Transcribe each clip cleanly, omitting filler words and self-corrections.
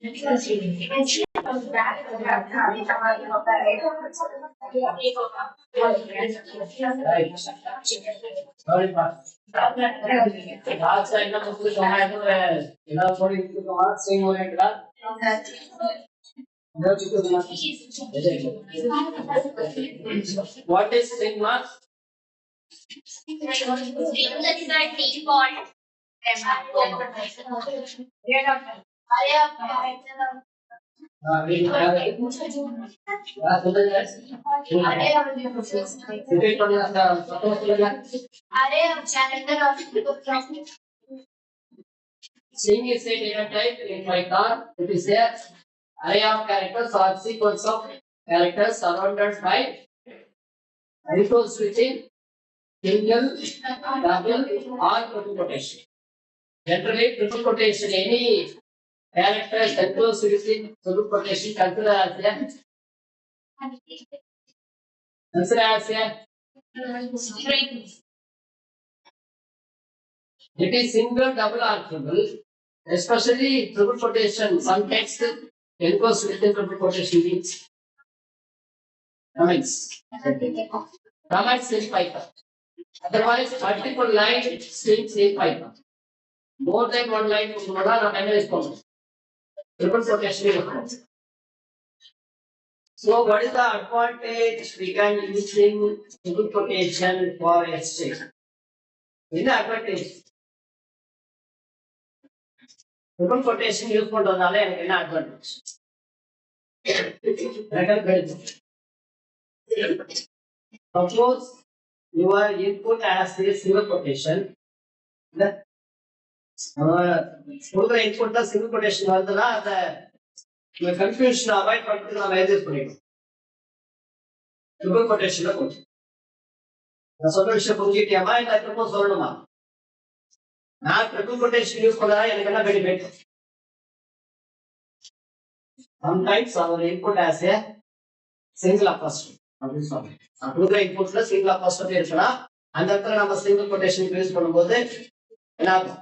Last time na muझे tomato है, इधर थोड़ी tomato same हो रहा है What is sigma? String is a data type in Python. It is a array of characters or sequence of characters surrounded by equals within single, double, or triple quotation. Generally, triple quotation, any characters enclosed within triple quotation consider as a string. It is single, double, or triple. Especially triple quotation, some text enclosed within triple quotation means comments. Comments in Python. Otherwise, multiple line strings in Python. More than one line is comment. Triple quotation is comment. So, what is the advantage we can use in triple quotation for a string? What is the advantage? Triple quotation use பண்றதுனால எனக்கு என்ன advantage? Suppose your input as a single quotation. கொடுக்குற input தான் single quotation வருதுன்னா அந்த confusion avoid பண்ணுறதுக்கு நம்ம எது பண்ணிக்கணும் ட்ரிபிள் கொட்டேஷன்ல போட்டு நான் சொல்ற விஷயம் புரிஞ்சுக்கிட்டியாமா இல்லை திரும்ப சொல்லணுமா நான் ட்ரிபிள் கொட்டேஷன் யூஸ் பண்ணா எனக்கு என்ன பெனிஃபிட் சம்டைம்ஸ் அவர் input as a single apostrophe அப்படின்னு சொல்றேன் நான் கொடுக்குற இன்புட்ல சிங்கிள் அப்பாஸ்ட்ரோஃபி இருக்குன்னா அந்த இடத்துல நம்ம சிங்கிள் கொட்டேஷன் யூஸ் பண்ணும்போது என்ன ஆகும்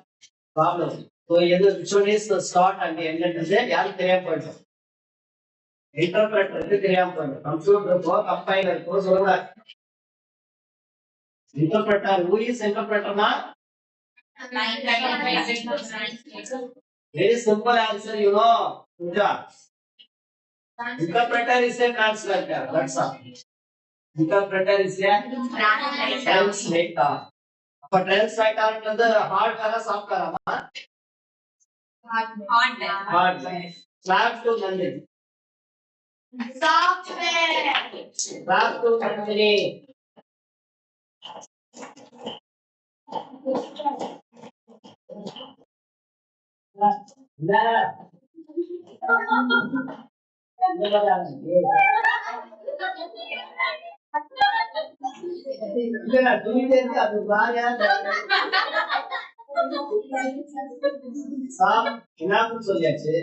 ப்ராப்ளம் ஸோ எது which one is the start and the end என்றது யாருக்கு தெரியாம போயிடும் இன்டர்பிரட்டருக்கு தெரியாம போயிடும் கம்ப்யூட்டருக்கோ கம்பைலருக்கோ சொல்லுங்க interpreter who is interpreter-னா very simple answer you know Pooja. Interpreter is a translator that's all interpreter is a translator அப்ப டிரான்ஸ்லேட்டர்ன்றது ஹார்ட்வேரா சாஃப்ட்வேரா ஹார்ட்வேர் ஸ்லாப் டு நன்றி சாஃப்ட்வேர் ஸ்லாப் டு நன்றி சொல்லியாச்சு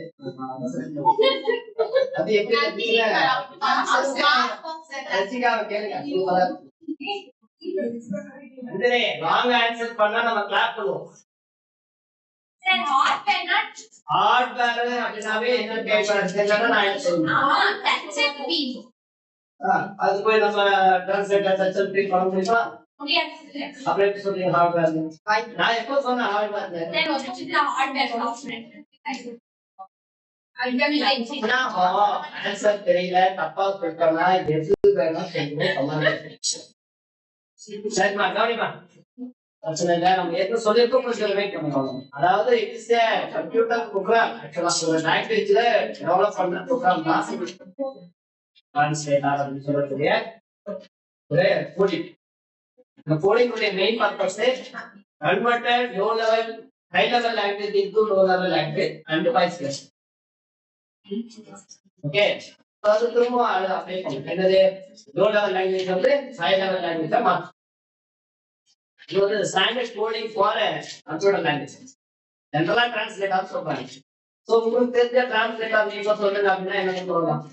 அது எப்படி ராங் ஆன்சர் பண்ணா நம்ம கிளாப் பண்ணுவோம் ஹார்ட்வேர் அப்படினாவே என்ன கேட்கறதுன்னா நான் என்ன சொல்றேன் அது போய் நம்ம டிரான்ஸ்லேட்டர் செக்ஷன் ப்ரீ பண்ண முடியுமா அப்படியே சொல்றீங்க ஹார்ட்வேர் நான் எப்போ சொன்னேன் ஹார்ட்வேர் ஆன்சர் தெரியல தப்பா சொல்லிட்டோம்னா எது வேணும் சரிமா கவனிமா பிரச்சனை இல்லை நம்ம ஏற்கனவே சொல்லியிருக்கோம் கொஞ்சம் வெயிட் பண்ணுவோம் அதாவது இட்ஸ் ஏ கம்ப்யூட்டர் ப்ரோக்ராம் ஆக்சுவலா ஒரு லாங்குவேஜ்ல டெவலப் பண்ண ப்ரோக்ராம் தான் டிரான்ஸ்லேட்டர் அப்படின்னு சொல்லக்கூடிய ஒரு கோடிங் இந்த கோடிங்குடைய main purpose converted low level high level language into low level language and vice versa okay அது திரும்ப அப்ளை பண்ணுங்க என்னது லோ லெவல் லாங்குவேஜ் வந்து ஹை லெவல் லாங்குவேஜா மாத்து இது வந்து standard coding for computer language ஜெனரலா டிரான்ஸ்லேட்டர் சொல்றாங்க சோ உங்களுக்கு தெரிஞ்ச டிரான்ஸ்லேட்டர் நீங்க சொல்லுங்க அப்படின்னா என்ன சொல்லலாம்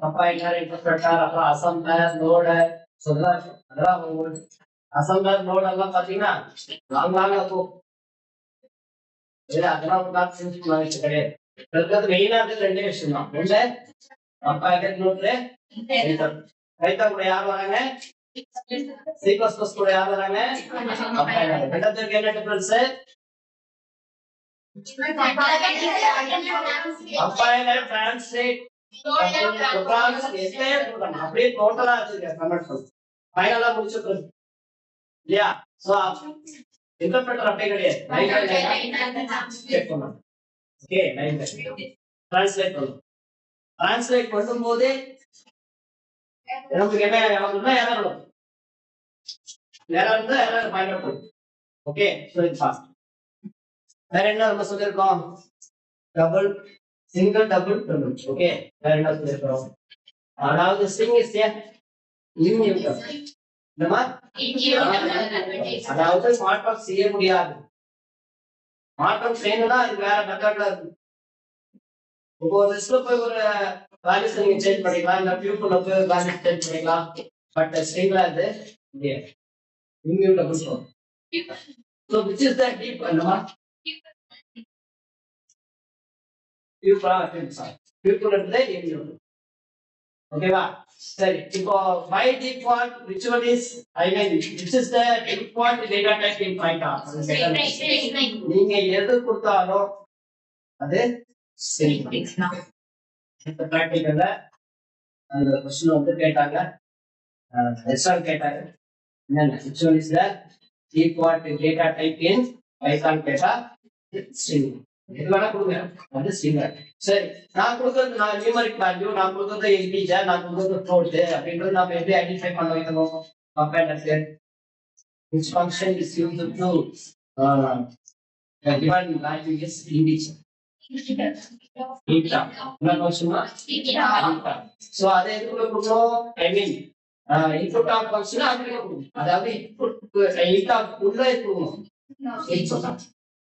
அப்பா என்ன இன்டர்பிரட்டர் அப்புறம் அசம்பிளர் லோடர் சொல்றாங்க அதெல்லாம் உங்களுக்கு அசம்பிளர் லோடர் எல்லாம் பாத்தீங்கன்னா லாங் லாங்கா இருக்கும் அதெல்லாம் கிடையாது. மெயினா ரெண்டே விஷயம் தான். ஒண்ணு அப்பா நோட்ல ரைட்டா கூட யார் வராங்க, சி பிளஸ் பிளஸ் கூட யார் வராங்க, ரெண்டாவது என்ன டிஃபரன்ஸ்? கம்பைலர் டிரான்ஸ்லேட் அப்படியே டோட்டலா வச்சிருக்கேன் கன்வெர்ட் பண்ணி ஃபைனலா முடிச்சிருக்கோம் இல்லையா? சோ இன்டர்பிரட்டர் அப்படியே கிடையாது, செக் பண்ணணும். ஓகே, டிரான்ஸ்லேட் பண்ணணும். டிரான்ஸ்லேட் பண்ணும்போது நமக்கு என்ன ஆகும்னா எரர் வரும். எரர் இருந்தா எரர் ஃபைண்ட் அவுட் பண்ணும். ஓகே, சோ இது ஃபாஸ்ட். வேற என்ன நம்ம சொல்லிருக்கோம்? Double, single, double, triple. Okay, வேற என்ன சொல்லிருக்கோம்? அதாவது ஸ்ட்ரிங் இஸ் ஏ இன்யூட்டர். என்னமா? அதாவது மாற்றம் செய்ய முடியாது. மாற்றம் செய்யணும்னா அது வேற மெத்தட்ல இருக்கு. இப்போ ஒரு லிஸ்ட்ல போய் ஒரு வேல்யூஸ் நீங்க சேஞ்ச் பண்ணிக்கலாம், இல்ல பியூப்புல போய் ஒரு வேல்யூஸ் சேஞ்ச் பண்ணிக்கலாம். பட் ஸ்ட்ரிங்ல அது இன்யூட்டபிள் form. So which is the deep என்னமா? பியூப்புல இருந்து இன்யூட்டபிள். ஓகேவா? சரி, இப்போ by default which one is, I mean which is the default data type in Python? நீங்க எது கொடுத்தாலும் அது ஸ்ட்ரிங். இந்த பிராக்டிகல்ல அந்த क्वेश्चन வந்து கேட்டாங்க, எக்ஸாம் கேட்டாங்க. என்னன்னா which one is the default data type in Python கேட்டா ஸ்ட்ரிங். இது வேணா கொடுங்க, அது ஸ்ட்ரிங். சரி, நான் கொடுக்கிறது நான் நியூமரிக் வேல்யூ, நான் கொடுக்கிறது இன்டிஜர், நான் கொடுக்கிறது ஃப்ளோட் அப்படின்றது நாம எப்படி ஐடென்டிஃபை பண்ண வைக்கணும்? கம்பைலருக்கு which function is used to given value is integer. Eta. என்ன ஃபங்க்ஷனா? eta. சோ அதை எதுக்குள்ள கொடுக்கணும்? ஐ மீன் இன்புட் ஆஃப் ஃபங்க்ஷன் அதுக்குள்ள கொடுக்கணும். அதாவது இன்புட் eta உள்ள கொடுக்கணும்.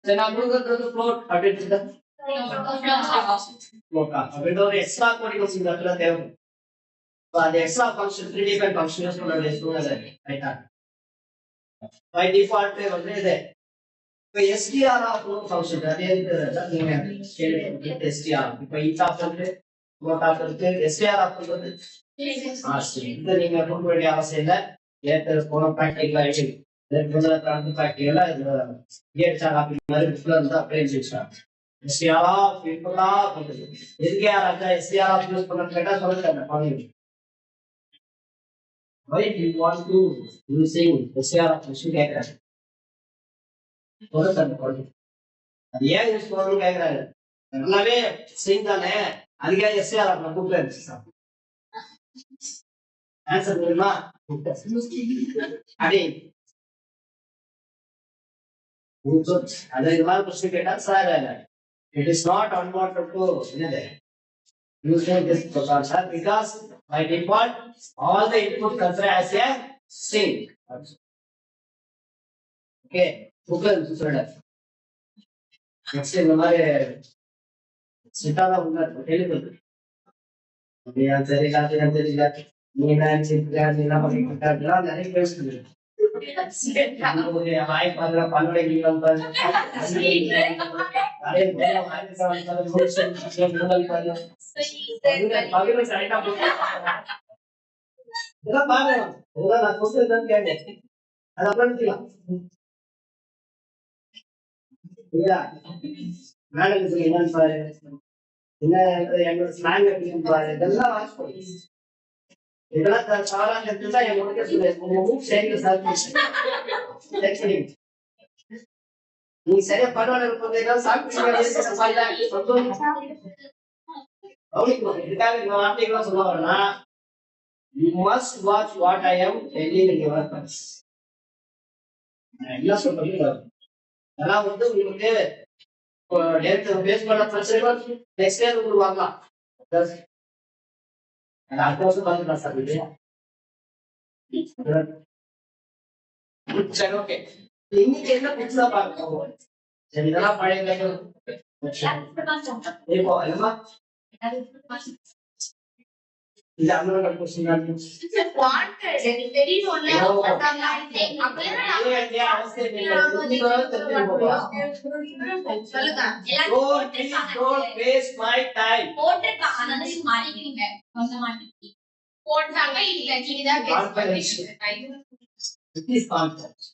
சரி, நான் கொடுக்கிறது ஃப்ளோட் அப்படின்றது அப்படின்ற ஒரு எக்ஸ்ட்ரா கோடிங் சிம்பிள் தேவை. அந்த extra function 3D function use பண்ண வேண்டிய சூழ்நிலை ரைட்டா? பை டிஃபால்ட் வந்து இது இப்போ str ஆஃப் ஃபங்க்ஷன் அதே இதுல நீங்க கேளுங்க. str இப்போ ஈச் ஆஃப் வந்து ஃப்ளோட் ஆஃப் இருக்கு, str ஆஃப் வந்து இது நீங்க கொடுக்க வேண்டிய அவசியம் இல்லை. ஏற்கனவே போன ப்ராக்டிகலா இருக்கு. முதல்ல ப்ராக்டிகலா இது கேட் சார் அப்படி மாதிரி புக்ல இருந்து அப்படியே வச்சுக்கலாம். str ஆஃப் இன்புட் ஆஃப் எதுக்கு யாராச்சா str ஆஃப் யூஸ் பண்ண கேட்டா சொல்லுங்க பண்ணுங்க. Why do you want to using str of function கேக்குறாங்க? சொல்லுங்க. அது ஏன் யூஸ் பண்ணணும்னு கேக்குறாங்க. எல்லாமே ஸ்ட்ரிங் தானே, அதுக்காக str ஆஃப் நான் கூப்பிட்டு ஆன்சர் தெரியுமா? அடி அது இது மாதிரி கொஸ்டின் கேட்டா sir it is not unwanted to using this program sir, because by default all the input consider as a string. Okay, bookல சொல்றேன். நெக்ஸ்ட் இந்த மாதிரி சிட்டால உள்ள டெலிவரி அப்படியே தெரியல நீ என்ன செஞ்சா நீ என்ன பண்ணிட்டு இருக்கா நிறைய பேசுது. हाय पागल पागल की नंबर अरे मेरा हाय का मतलब क्वेश्चन गूगल पर पागल में साइड आप இதெல்லாம் பாருங்க. இதெல்லாம் நான் क्वेश्चन தான் கேட்டேன். அது அப்புறம் தெரியல. இல்ல மேடம் என்னன்னு பாரு. என்ன என்னோட ஸ்லாங் எப்படின்னு பாரு. இதெல்லாம் வாட்ச் பண்ணி இதெல்லாம் சாராங்க இருந்தா என்னோட சொல்லுங்க சரி சார் நீ சரியா பரவாயில்ல இருப்பதா சாப்பிட்டு இதுக்காக இந்த வார்த்தைகள்லாம் சொல்ல வரேன்னா you must watch what I am telling in your class. என்ன சொல்றீங்க அதெல்லாம் வந்து உங்களுக்கு நேரத்தை பேஸ் பண்ண பிரச்சனை நெக்ஸ்ட் இயர் உங்களுக்கு வாங்கலாம். அடுத்த வருஷம் பார்த்துக்கலாம் சார் இல்லையா? சரி, ஓகே. இன்னைக்கு என்ன புதுசா பார்க்கணும்? சரி, இதெல்லாம் பழைய இப்போ இது அண்ணனோட क्वेश्चन தான். வாண்டட் எனக்கு தெரியணும்ல அதான் அப்படியே அவசியம் இல்லை. சொல்லுங்க Don't waste my time. போட்டுட்டாங்க ஆனா மாறிக்கிறீங்க சொல்ல மாட்டீங்க போட்டாங்க இல்ல நீங்க தான் பேசுறீங்க It is confidence.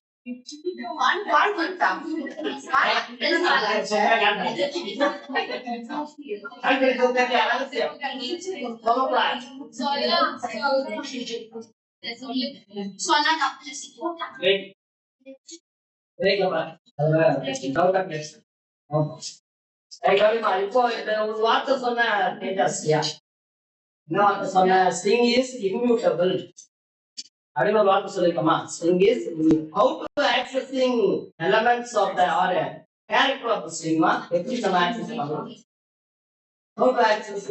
String is immutable. Adina vaartha sollikama. String is how to accessing elements of the or character of the string ma eppadi nama access pannalam. How to access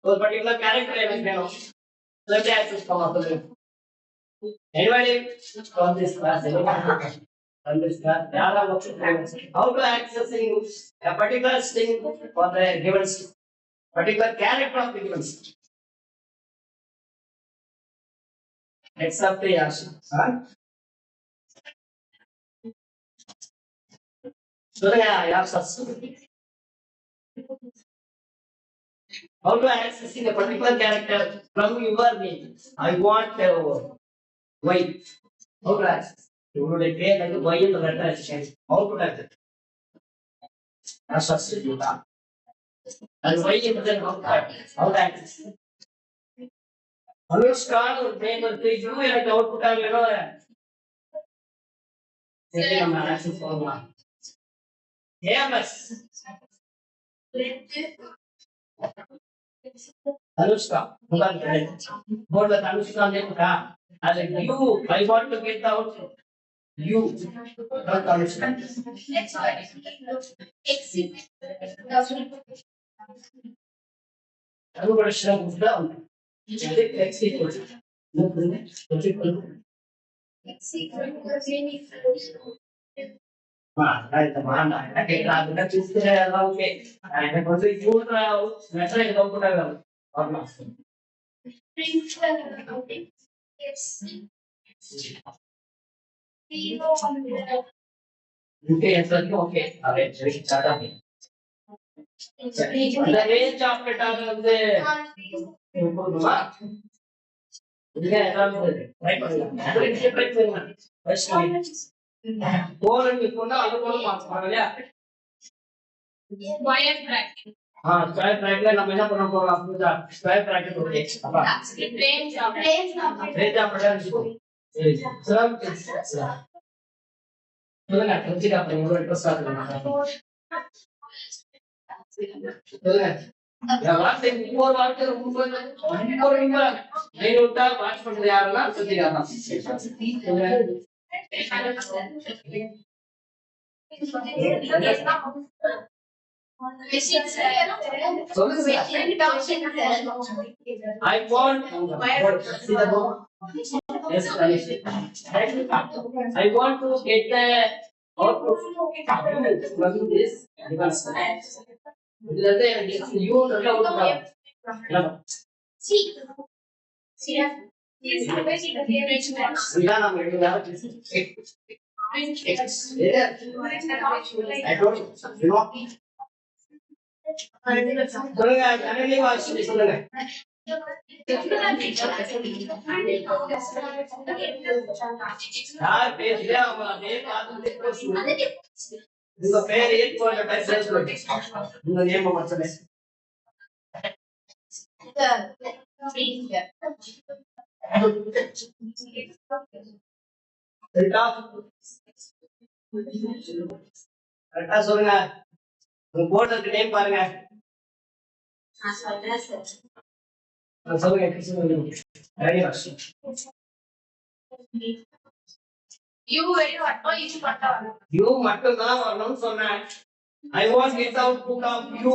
ஒரு particular character எனக்கு வேணும். எப்படி access பண்ணலாம்? Anybody from this class? From this class, யாரா how to accessing a particular string for the given particular character of the given string. Except the action. So yeah, how to accessing a particular character from your name? I want Y. How to access? You would pay like Y in the letter exchange. How to access? A substitute. And Y in the how to access? Anushka would name a page you and output of access formula. AMS. Anushka. More than Anushka name. As a you, I want to get out you. Not Anushka. I'm going to shut it down. X equals. Kita చూస్తే ఎలా okay ఆయన కొంచెం చూడరా metro ఏదో అనుకుంటారు okay ఎంత okay అదే చాలా இந்த ரேஞ்ச் ஆஃப் டேட்டால வந்து போடுமா இதுல ஏதாவது ட்ரை பண்ணலாம் அது ட்ரை பண்ணலாம் ஃபர்ஸ்ட் போறன்னு சொன்னா அது போல மாத்தலாம் இல்லையா ஸ்கொயர் பிராக்கெட் ஸ்கொயர் பிராக்கெட்ல நம்ம என்ன பண்ண போறோம் அப்படினா ஸ்கொயர் பிராக்கெட் ஒரு x அப்பா ரேஞ்ச் ஆஃப் டேட்டா சரி சம் சொல்லுங்க தெரிஞ்சுக்க அப்புறம் ஒரு இன்ட்ரெஸ்டா இருக்கு சொல்லுங்க வார்த்தை ஒவ்வொரு வார்த்தை ஒவ்வொரு மைனூட்டா வாட்ச் பண்றது யாருன்னா சுத்திகாரன் I want see the book. Yes, I want to get the output from this device. இதுல இருந்து you see நம்ம எழுதலாம் சொல்லுங்க கனலி வாசி சொல்லுங்க யார் பேசுறே அவங்க அதே பார்த்துட்டு சொல்லுங்க உங்க பேர் ஏன் போன்ற டைப் சொல்லுங்க உங்க நேம் மட்டுமே கரெக்டா சொல்லுங்க உங்க போர்டுக்கு நேம் பாருங்க சொல்லுங்க ரெடி வாசி யூ மட்டும் தான் வரணும்னு சொன்னேன் I was get output of you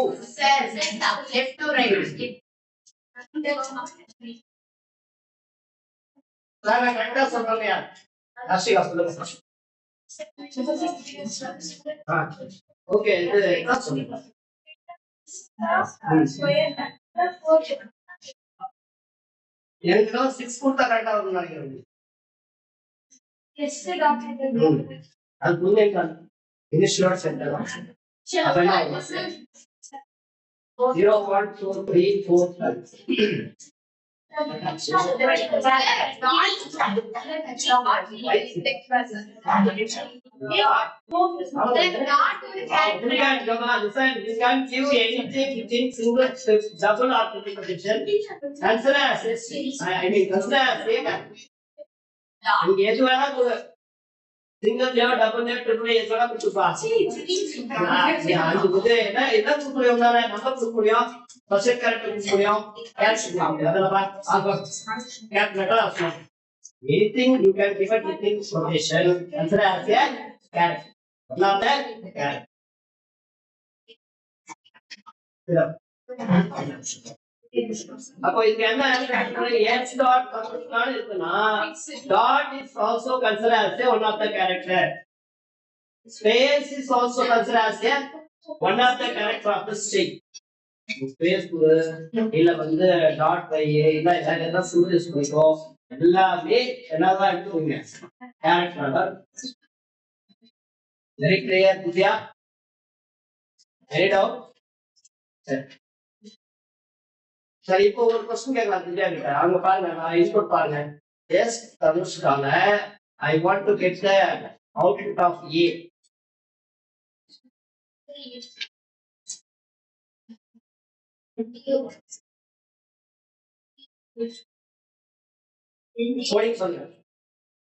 left to right நான் கரெக்டா சொல்றேன் யார் ராஷ்டிகா சொல்லுங்க ஓகே இது என்ன சொல்லுங்க எனக்கு 6 கொடுத்தா கரெக்டா வரும்னு நினைக்கிறேன். அது புரியுது. இனிஷியல் சென்டர் அப்ப 0 1 2 3 4 5 You can give anything within single double or triple position. Consider as I mean consider as நீங்க எது வேணா சிங்கிள் தேவை டபுள் தேவை ட்ரிபிள் எது வேணா கொடுத்துப்பா. அது என்ன என்ன கொடுக்க முடியும் தானே, நம்பர் கொடுக்க முடியும், பர்சன்ட் கரெக்ட் கொடுக்க முடியும், calculator option. Anything you can give it within quotation. Consider as a character. Not that character. அப்போ இதுக்கு என்ன h dot இருக்குன்னா dot is also considered as a one of the character. Space is also considered as a one of the character of the string. Space இல்ல வந்து dot by இல்ல இதெல்லாம் simple use பண்ணிக்கோ, எல்லாமே என்னதான் இருக்குங்க character. Very clear புரியா? Any doubt? சரி, இப்போ ஒரு क्वेश्चन கேட்கலாம் திவ்யா கிட்ட. அவங்க பாருங்க, நான் இன்புட் பாருங்க. எஸ் தனுஷ்கால I want to get the output of a. Coding சொல்லுங்க.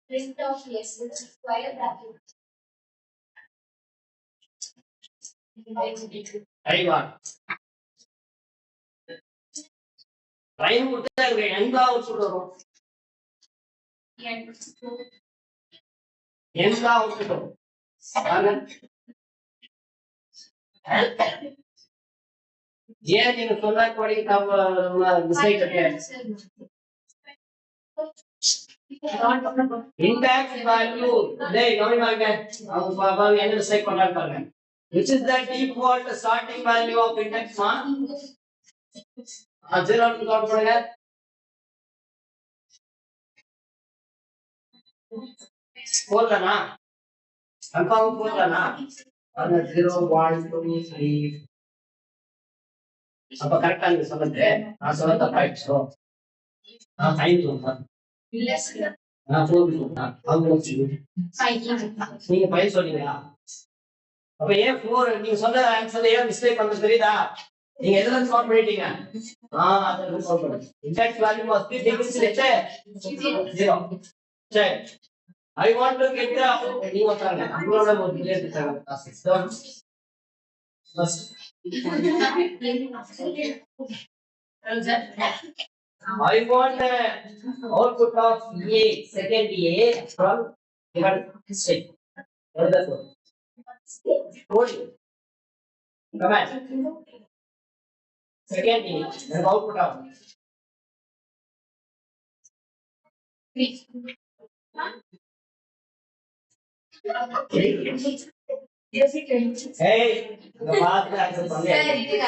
print of s with square bracket. ஐவா ரைம் கொடுத்தா இருக்கு, எந்த அவுட்புட் வரும்? எந்த அவுட்புட் வரும்? ஏன் நீங்க சொன்னா கோடி மிஸ்டேக் இன்டெக்ஸ் வேல்யூ டேய் கவனிங்க, அவங்க பாருங்க என்ன மிஸ்டேக் பண்றாங்க பாருங்க. Which is the default starting value of index ma? 0 க்கு கவுண்ட் பண்ணுங்க. 4 தானா? கன்ஃபார்ம் 4 தானா? அந்த 0 1 2 3 அப்ப கரெக்ட்டா நீங்க சொன்னது. நான் சொன்னது தப்பாயிடுச்சோ? நான் 5 சொன்னேன். இல்ல சார். நான் 4 சொன்னேன். அவங்க சொன்னீங்க. 5 நீங்க 5 சொன்னீங்களா? அப்ப ஏன் 4 நீங்க சொன்ன ஆன்சர் ஏன் மிஸ்டேக் பண்ணது தெரியுதா? நீங்க எதுல சால்வ் பண்ணிட்டீங்க? அத சால்வ் பண்ணுங்க. Index value must be fixed at 0. சரி, I want to get the நீங்க சொல்லுங்க. உங்களோட ஒரு கிளியர் தரங்க. First I want output of A, second A from given string. What is that for? Come on. Second A, and output of 3. Hey, the path that is on Sir, இதுங்க.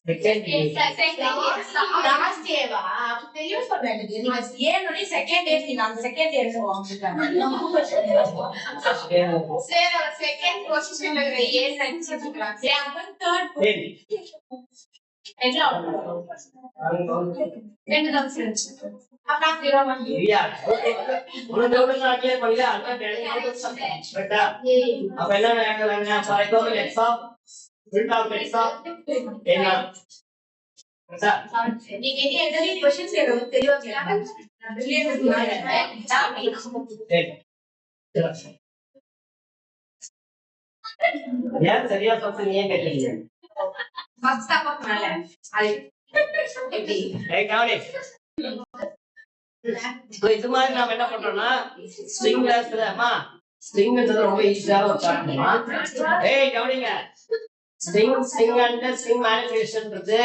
second A. Last டேவா தெரியும் சொன்னேன். நீங்க ஏனோனே second day நீங்க அந்த second day Sir, second position ல இருக்கிற A செஞ்சிருக்காங்க. Third Hey. என்ன ரெண்டு தான் சார். அப்புறம் 0 1 Yeah. ஒரு டவுட் நான் கிளியர் பண்ணல. அதான் டெலிங் அவுட் ஆஃப் சப்ஜெக்ட். கரெக்ட்டா? அப்ப என்ன நினைக்கலாம்னா for example x of print of x of என்ன? கரெக்ட்டா? நீங்க இனி எதனி क्वेश्चंस கேட்கணும் தெரியவா கேட்கணும். கிளியர் சரி. ஏன் சரியா சொல்றீங்க ஏன் கேட்டீங்க? ஃபர்ஸ்ட் ஸ்டாப் மேல அது எப்படி ஏய் கவனி. சோ இது மாதிரி நாம என்ன பண்றோம்னா ஸ்ட்ரிங் கிளாஸ்லமா ஸ்ட்ரிங்ன்றது ரொம்ப ஈஸியான ஒரு சாப்டர்மா. ஏய் கவனிங்க, ஸ்ட்ரிங் அண்ட் ஸ்ட்ரிங் மேனிபுலேஷன்ன்றது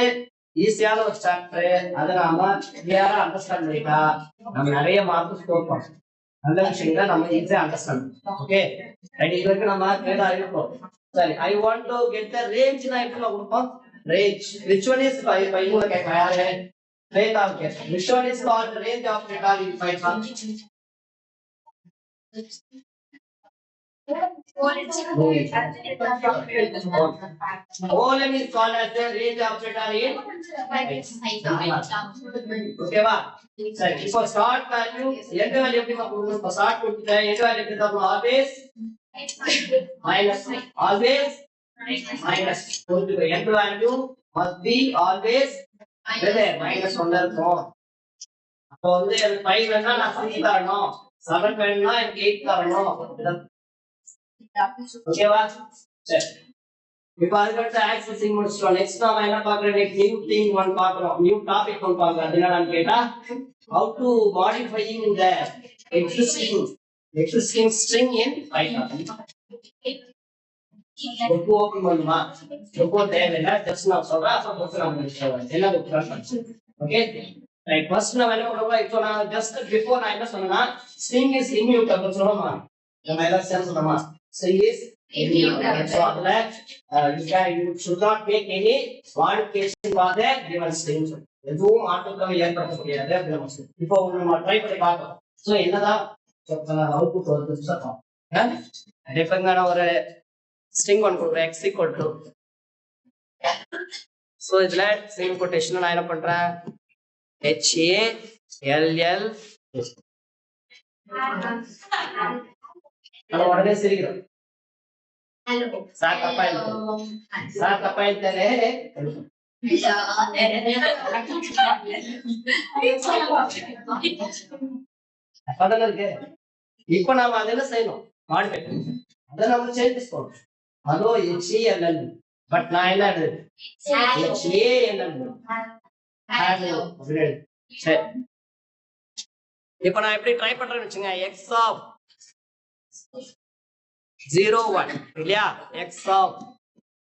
ஈஸியான ஒரு சாப்டர். அத நாம கிளியரா அண்டர்ஸ்டாண்ட் பண்ணிட்டா நம்ம நிறைய மார்க் ஸ்கோர் பண்ணலாம். நல்ல விஷயம் தான் நம்ம ஈஸியா அண்டர்ஸ்டாண்ட். ஓகே ரைட், இது வரைக்கும் நம்ம கிளியரா இருக்கோம். சரி, I want to get the range நான் எப்படி கொடுப்போம்? Range which one is by மூல கேட்க யாரு? Rate of case which one is called range of data in Python? OLM is called as the range of data in okay va. சரி, இப்போ start value end value எப்படி கொடுக்கணும்? இப்போ start கொடுத்துட்டா end value எப்படி தரணும்? always minus end value must be always minus 1 இருக்கும். அப்போ வந்து எனக்கு 5 வேணா நான் 6 தரணும், 7 வேணா எனக்கு 8 தரணும். ஓகேவா? சரி, இப்போ அதுக்கடுத்து ஆக்சஸிங் முடிச்சிட்டோம். நெக்ஸ்ட் நாம என்ன பார்க்கறோம்? நியூ திங் ஒன் பார்க்கறோம், நியூ டாபிக் ஒன் பார்க்கறோம். அது என்னன்னு கேட்டா how to modifying the existing string in Python. Book open பண்ணுமா? புக் தேவையில்லை, ஜஸ்ட் நான் சொல்றேன், அப்ப புக் நம்ம என்ன புக் பண்ணுவோம். ஓகே ரைட், ஃபர்ஸ்ட் நம்ம என்ன பண்ணுவோம்? இப்போ நான் ஜஸ்ட் பிஃபோர் நான் என்ன சொன்னேன்னா string is immutable சொல்றோமா? நம்ம எல்லாம் சேர்ந்து சொன்னோமா? string is immutable. So அதுல you should not make any modification for the given string. எதுவும் மாற்றத்தை ஏற்படுத்த முடியாது அப்படின்னு நம்ம சொல்றோம். இப்போ நம்ம ட்ரை பண்ணி பார்க்கலாம். ஸோ என்னதான் அவுட்புட் வருது சொல்றோம். டிஃபரெண்டான ஒரு ஸ்ட்ரிங் ஒன் கொடுக்குறேன், x equal to. ஸோ இதுல ஸ்ட்ரிங் கொட்டேஷன் நான் என்ன பண்றேன்? HALL. நம்ம உடனே சிரிக்கிறோம். சார் தப்பா இல்லையே. அப்பதான் இருக்கு. இப்ப நாம அதெல்லாம் செய்யணும், மாடிஃபை பண்ணணும். அதை நம்ம சேஞ்சஸ் பண்ணணும். அதோ HALL, பட் நான் என்ன HALL. சரி, இப்ப நான் எப்படி ட்ரை பண்றேன்னு வச்சுங்க. x of 0 1 இல்லையா, x of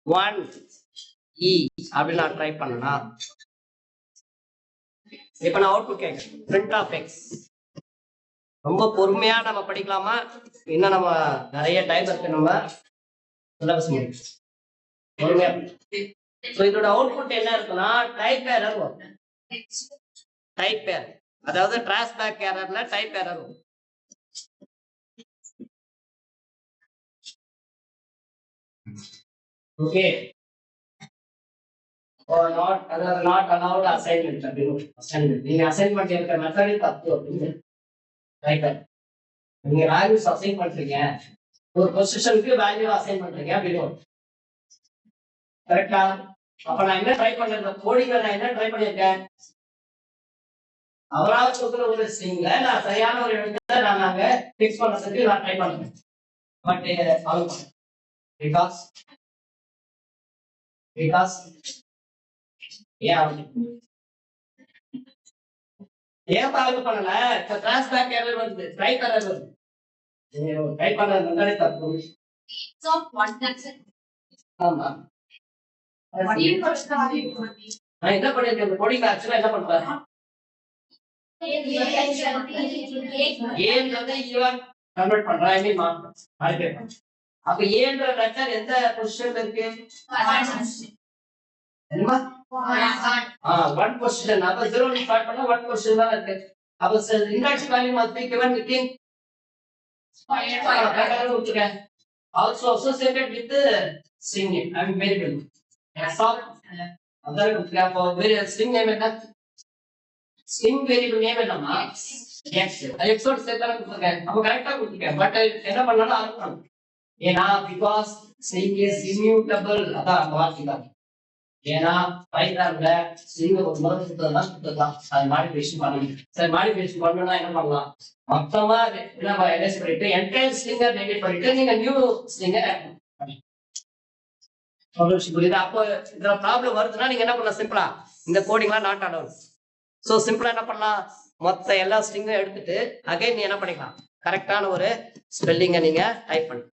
1 e அப்படி நான் ட்ரை பண்ணனா, இப்ப நான் அவுட்புட் கேட்கிறேன் print of x. ரொம்ப பொறுமையா நம்ம படிக்கலாமா? இன்னும் நம்ம நிறைய டைம் இருக்கு, நம்ம சிலபஸ் முடிக்கும் பொறுமையா. சோ இதோட அவுட்புட் என்ன இருக்குன்னா டைப் எரர் வரும். டைப் எரர், அதாவது டிரான்ஸ்பேக் எரர்ல டைப் எரர் வரும். Okay, or not allowed assignment அப்படின்னு assignment. நீங்க அசைன்மென்ட் எடுக்கிற மெத்தட் தப்பு அப்படின்னு ரைட். நீங்க வேல்யூஸ் அசைன் பண்றீங்க, ஒரு பொசிஷனுக்கு வேல்யூ அசைன் பண்றீங்க அப்படின்னு கரெக்டா? அப்ப நான் என்ன ட்ரை பண்றேன்? கோடிங்ல நான் என்ன ட்ரை பண்ணிருக்கேன்? அவரால் கொடுக்குற ஒரு ஸ்ட்ரிங்ல நான் சரியான ஒரு இடத்துல நான் ஃபிக்ஸ் பண்றதுக்கு நான் ட்ரை பண்றேன். பட் பிகாஸ் ஏன் பாலு பண்ணல? டிரான்ஸ்பேக் எரர் வருது, டைப் எரர் வருது. டைப் பண்றது முன்னாடி தப்பு. ஆமா, நான் என்ன பண்ணிருக்கேன்? இந்த கோடிங் ஆக்சுவலா என்ன பண்றேன்? ஏன்றது ஈவன் கன்வெர்ட் பண்றேன், ஐ மீன் மார்க். அப்ப ஏன்ற லெட்டர் எந்த பொசிஷன்ல இருக்கு? என்னமா? 1 பொசிஷன். அப்ப 0 ல ஸ்டார்ட் பண்ணா 1 பொசிஷன் தான் இருக்கு. அப்ப index value must be given within also associated with the string name and variable. X of other string name என்ன? string variable name என்னமா? x. x ஓட சேர்த்து கொடுத்திருக்கேன். அப்ப கரெக்ட்டா கொடுத்திருக்கேன். பட் என்ன பண்ணனும்? ஆல்டர். ஏனா because string is immutable. அதான் வார்த்தை தான். ஏனா பைத்தான்ல ஸ்ட்ரிங் ஒரு முறை கொடுத்ததான் அது மாடிஃபிகேஷன் பண்ணணும். சரி, மாடிஃபிகேஷன் பண்ணனும்னா என்ன பண்ணலாம்? மொத்தமா நம்ம எரேஸ் பண்ணிட்டு என்டையர் ஸ்ட்ரிங்கை டெலீட் பண்ணிட்டு நீங்க நியூ ஸ்ட்ரிங்கை ஆட் பண்ணலாம். புரியுதா? அப்போ இதுல ப்ராப்ளம் வருதுன்னா நீங்க என்ன பண்ணலாம்? சிம்பிளா இந்த கோடிங்லாம் நாட் அலோவ். சோ சிம்பிளா என்ன பண்ணலாம்? மொத்த எல்லா ஸ்ட்ரிங்கும் எடுத்துட்டு அகைன் நீ என்ன பண்ணிக்கலாம்? கரெக்டான ஒரு ஸ்பெல்லிங்கை நீங்க டைப் பண்ணு.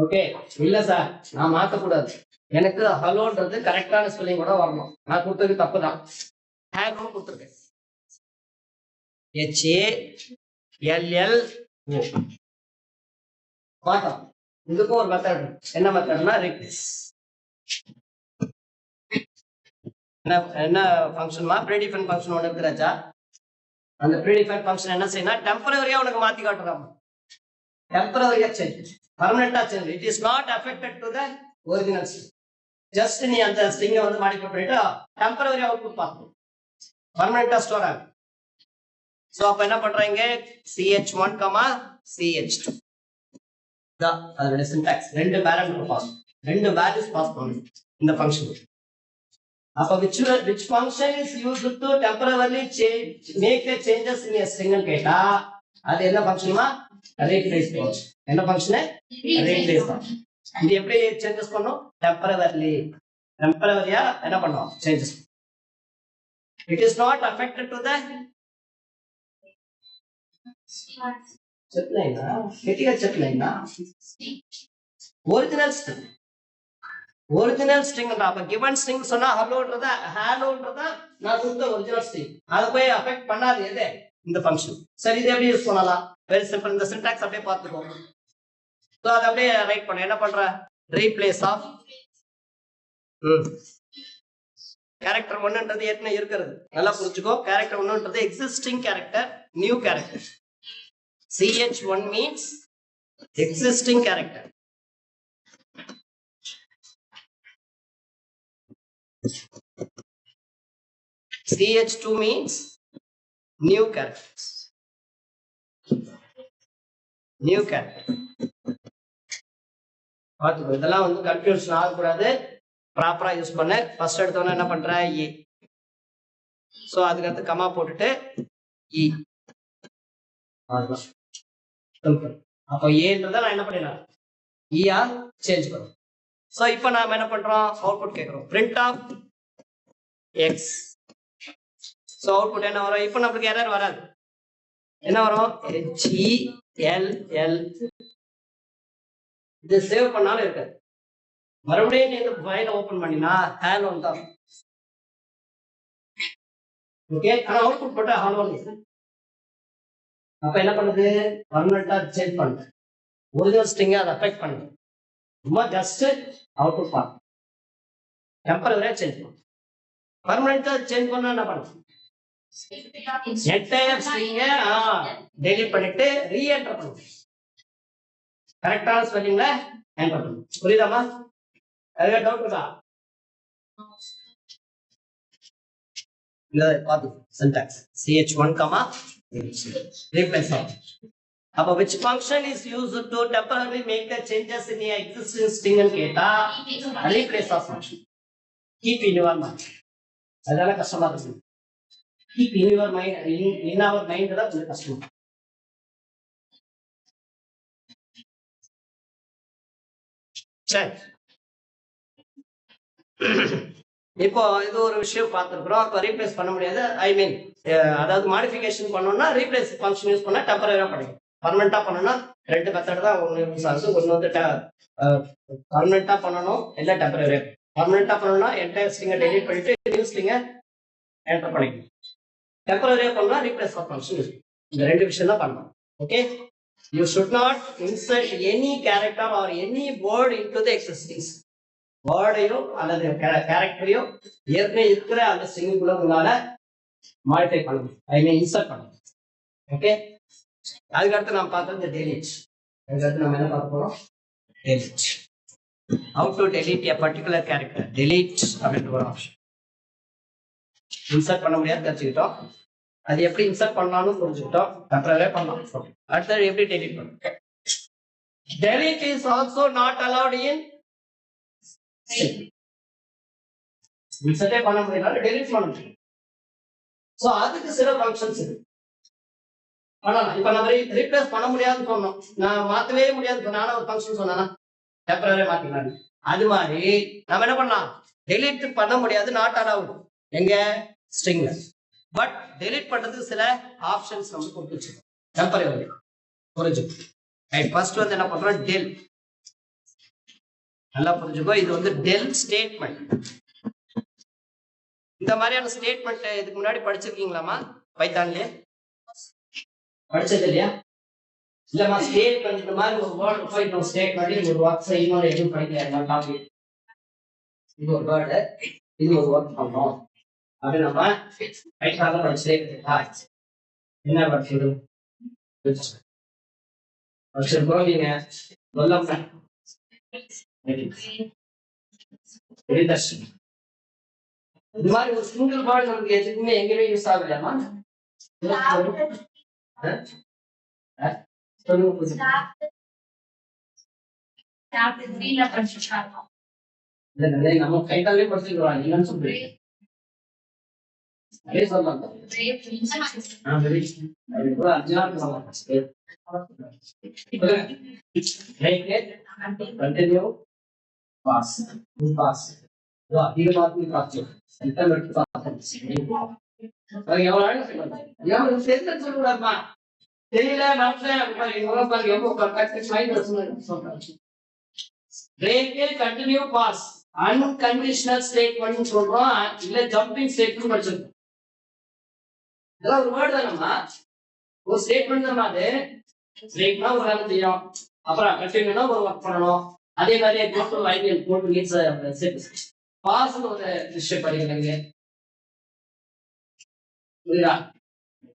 ஓகே, இல்ல சார் நான் மாத்த கூடாது, எனக்கு ஹலோன்றது கரெக்டான ஸ்பெல்லிங் கூட வரணும். நான் கொடுத்தது தப்பு தான், ஹேக்னு கொடுத்துருக்கேன். HALLO பார்த்தோம். இதுக்கும் ஒரு மெத்தட் என்ன மெத்தட்னா ரீப்ளேஸ். என்ன ஃபங்க்ஷன்மா ப்ரீடிஃபைன் ஃபங்க்ஷன் ஒன்று இருக்கிறாச்சா? அந்த ப்ரீடிஃபைன் ஃபங்க்ஷன் என்ன செய்யணும், டெம்பரரியா உனக்கு மாத்தி காட்டுறாங்க. டெம்பரரியா சேஞ்ச், பர்மனெண்டா change. It is not affected to the original string. Just நீ அந்த ஸ்ட்ரிங்கை வந்து மாடிஃபை பண்ணிட்டு டெம்பரரி அவுட்புட் பார்க்கணும், பர்மனெண்டா ஸ்டோர் ஆகும். சோ அப்ப என்ன பண்றாங்க, ch1 ch2 தான் அதோட சின்டாக்ஸ். ரெண்டு பேராமீட்டர் பாஸ், ரெண்டு வேல்யூஸ் பாஸ் பண்ணணும் இந்த ஃபங்க்ஷன். அப்ப which function is used to temporarily change make the changes in a string கேட்டா அது என்ன ஃபங்க்ஷன்மா, ரீப்ளேஸ் ஃபங்க்ஷன். என்ன ஃபங்க்ஷன், ரீப்ளேஸ் ஃபங்க்ஷன். இது எப்படி சேஞ்சஸ் பண்ணும், டெம்பரரியா என்ன பண்ணும் changes. it is not affected to the செட்லைனா கிரிட்டிக்கல் செட்லைனா ஒரிஜினல் ஸ்ட்ரிங். ஒரிஜினல் ஸ்ட்ரிங் அப்ப given string சொன்னா ஹலோன்றத நான் கொடுத்த ஒரிஜினல் ஸ்ட்ரிங். அது போய் அஃபெக்ட் பண்ணாது எது, இந்த ஃபங்க்ஷன். சரி இது எப்படி யூஸ் பண்ணலாம், வெரி சிம்பிள். இந்த சின்டாக்ஸ் அப்படியே பார்த்துக்கோ. சோ அதை அப்படியே ரைட் பண்ண என்ன பண்ற, ரீப்ளேஸ் ஆஃப் கேரக்டர் 1ன்றது ஏற்கனவே இருக்கிறது, நல்லா புரிஞ்சுக்கோ. கேரக்டர் 1ன்றது existing character, new character. ch1 means existing character. ch2 means new characters. New character. பாத்துக்கோ, இதெல்லாம் வந்து கன்ஃபியூஷன் ஆகக்கூடாது, ப்ராப்பரா யூஸ் பண்ண. ஃபர்ஸ்ட் எடுத்தோன்னா என்ன பண்ற, ஏ. சோ அதுக்கு அடுத்து கமா போட்டுட்டு இ. அப்ப ஏன்றத நான் என்ன பண்ணிடலாம், ஈயா சேஞ்ச் பண்ணும். சோ இப்போ நாம என்ன பண்றோம், அவுட்புட் கேட்கிறோம், print of x. So output என்ன வரும், இப்போ நமக்கு எரர் வராது. என்ன வரும், HELL. இது சேவ் பண்ணாலும் இருக்காது. மறுபடியும் நீங்க ஃபைலை ஓபன் பண்ணினா ஹேலோ தான். ஓகே, ஆனா அவுட்புட் போட்டா ஹலோ. அப்ப என்ன பண்ணுது, பர்மனெண்டா சேஞ்ச் பண்ணுது, ஒரிஜினல் ஸ்ட்ரிங்கை அதை அஃபெக்ட் பண்ணுது. சும்மா ஜஸ்ட் அவுட்புட் பார்த்து டெம்பரரியா சேஞ்ச் பண்ணும். பர்மனெண்டா சேஞ்ச் பண்ணா என்ன பண்ணும், என்டையர் ஸ்ட்ரிங்கை டெலீட் பண்ணிட்டு ரீஎன்டர் பண்ணும். கரெக்டான ஸ்பெல்லிங்ல என்டர் பண்ணும். புரியுதாமா? அதுவே டவுட் இருக்கா? பார்த்து சின்டாக்ஸ் ch1 replace of. அப்ப which function is used to temporarily make the changes in the existing string ன்னு கேட்டா replace of function. Keep in your mind. அதனால கஷ்டமா இருக்கு. Keep in your mind, in our mind தான் கொஞ்சம் கஷ்டம். சரி, இப்போ இது ஒரு விஷயம் பார்த்துருக்குறோம். இப்போ ரீப்ளேஸ் பண்ண முடியாது, ஐ மீன் அதாவது மாடிஃபிகேஷன் பண்ணோம்னா ரீப்ளேஸ் ஃபங்க்ஷன் யூஸ் பண்ணா டெம்பரரியா பண்ணிடும். பர்மனெண்டா பண்ணணும்னா ரெண்டு மெத்தட் தான் ஒன்று யூஸ் ஆகுது. ஒன்று வந்து பர்மனெண்டா பண்ணணும், இல்லை டெம்பரரியா. பர்மனெண்டா பண்ணணும்னா என்டையர் ஸ்ட்ரிங்கை டெலீட் பண்ணிட்டு நியூ ஸ்ட்ரிங்கை என்டர் பண்ணிக்கணும். டெம்பரரியா பண்ணா ரீப்ளேஸ் ஆஃப் ஃபங்க்ஷன் யூஸ். இந்த ரெண்டு விஷயம் தான் பண்ணணும். Okay, you should not insert any character or any word into the existing. வேர்டையோ அல்லது கேரக்டரையோ ஏற்கனவே இருக்கிற அந்த ஸ்ட்ரிங்குக்குள்ள உங்களால மாடிஃபை பண்ணணும், ஐ மீன் இன்சர்ட் பண்ணணும். ஓகே, அதுக்கடுத்து நம்ம பார்த்தது டெலீட். அதுக்கடுத்து நம்ம என்ன பார்க்க போறோம், delete. How to delete a particular character. Delete அப்படின்ற ஒரு ஆப்ஷன். இன்சர்ட் பண்ண முடியாது தெரிஞ்சுக்கிட்டோம், அது எப்படி இன்சர்ட் பண்ணலாம்னு புரிஞ்சுக்கிட்டோம், டெம்பரரியா பண்ணலாம். அடுத்தது எப்படி டெலீட் பண்ணணும். Delete is also not allowed in இன்சர்ட்டே பண்ண முடியல, டெலீட் பண்ண முடியும். சோ அதுக்கு சில ஃபங்க்ஷன்ஸ் இருக்கு. பண்ணலாம். இப்ப நம்ம ரீப்ளேஸ் பண்ண முடியாதுன்னு சொன்னோம், நான் மாத்தவே முடியாது நானும் ஒரு ஃபங்க்ஷன் சொன்னா டெம்பரரியா மாத்திக்கலாம். அது மாதிரி நம்ம என்ன பண்ணலாம், டெலீட் பண்ண முடியாது, நாட் அலௌட் எங்க ஸ்ட்ரிங்ல. பட் டெலீட் பண்றதுக்கு சில ஆப்ஷன்ஸ் நம்ம கொடுத்து வச்சிருக்கோம் டெம்பரரி. புரிஞ்சுக்கோ. ரைட், ஃபர்ஸ்ட் வந்து என்ன பண்றோம், டெல். நல்லா புரிஞ்சுக்கோ, இது வந்து டெல் ஸ்டேட்மெண்ட். இந்த மாதிரியான ஸ்டேட்மெண்ட் இதுக்கு முன்னாடி படிச்சிருக்கீங்களாமா பைத்தான்லயே? படிச்சது இல்லையா? இல்லம்மா ஸ்டேட் இந்த மாதிரி ஒரு வேர்டு போய் நம்ம ஸ்டேட் பண்ணி ஒரு ஒர்க் செய்யணும் எதுவும் படிக்கல காப்பி. இது ஒரு வேர்டு, இது ஒரு ஒர்க் பண்ணணும் அப்படி நம்ம ரைட்டாக படிச்சே என்ன படிச்சது படிச்சிருக்கோம். நீங்க சொல்லுங்க இது மாதிரி ஒரு சிங்கிள் வேர்டு நமக்கு எதுக்குமே எங்கேயுமே யூஸ் ஆகலையாமா? நம்ம கைட்டாலே படிச்சுக்கலாம். என்னன்னு சொல்றீங்க? அதே சொல்லலாம். Continue. Pass. Pass. தெரியல கண்டினியூ பாஸ் அன்கண்டிஷனல் ஸ்டேட்மெண்ட் சொல்றோம் இல்ல ஜம்பிங் ஸ்டேட்மெண்ட் படிச்சிருக்கோம். இதெல்லாம் ஒரு வேர்ட் தானம்மா, ஒரு ஸ்டேட்மெண்ட் தான். அது ஸ்டேட்மெண்ட் ஒரு வேலை செய்யும், அப்புறம் கண்டினியூனா ஒரு ஒர்க் பண்ணணும். அதே மாதிரி டோட்டல் லைன் போட்டு மீன்ஸ் பாஸ் ஒரு விஷயம் படிக்கிறீங்க புரியுதா?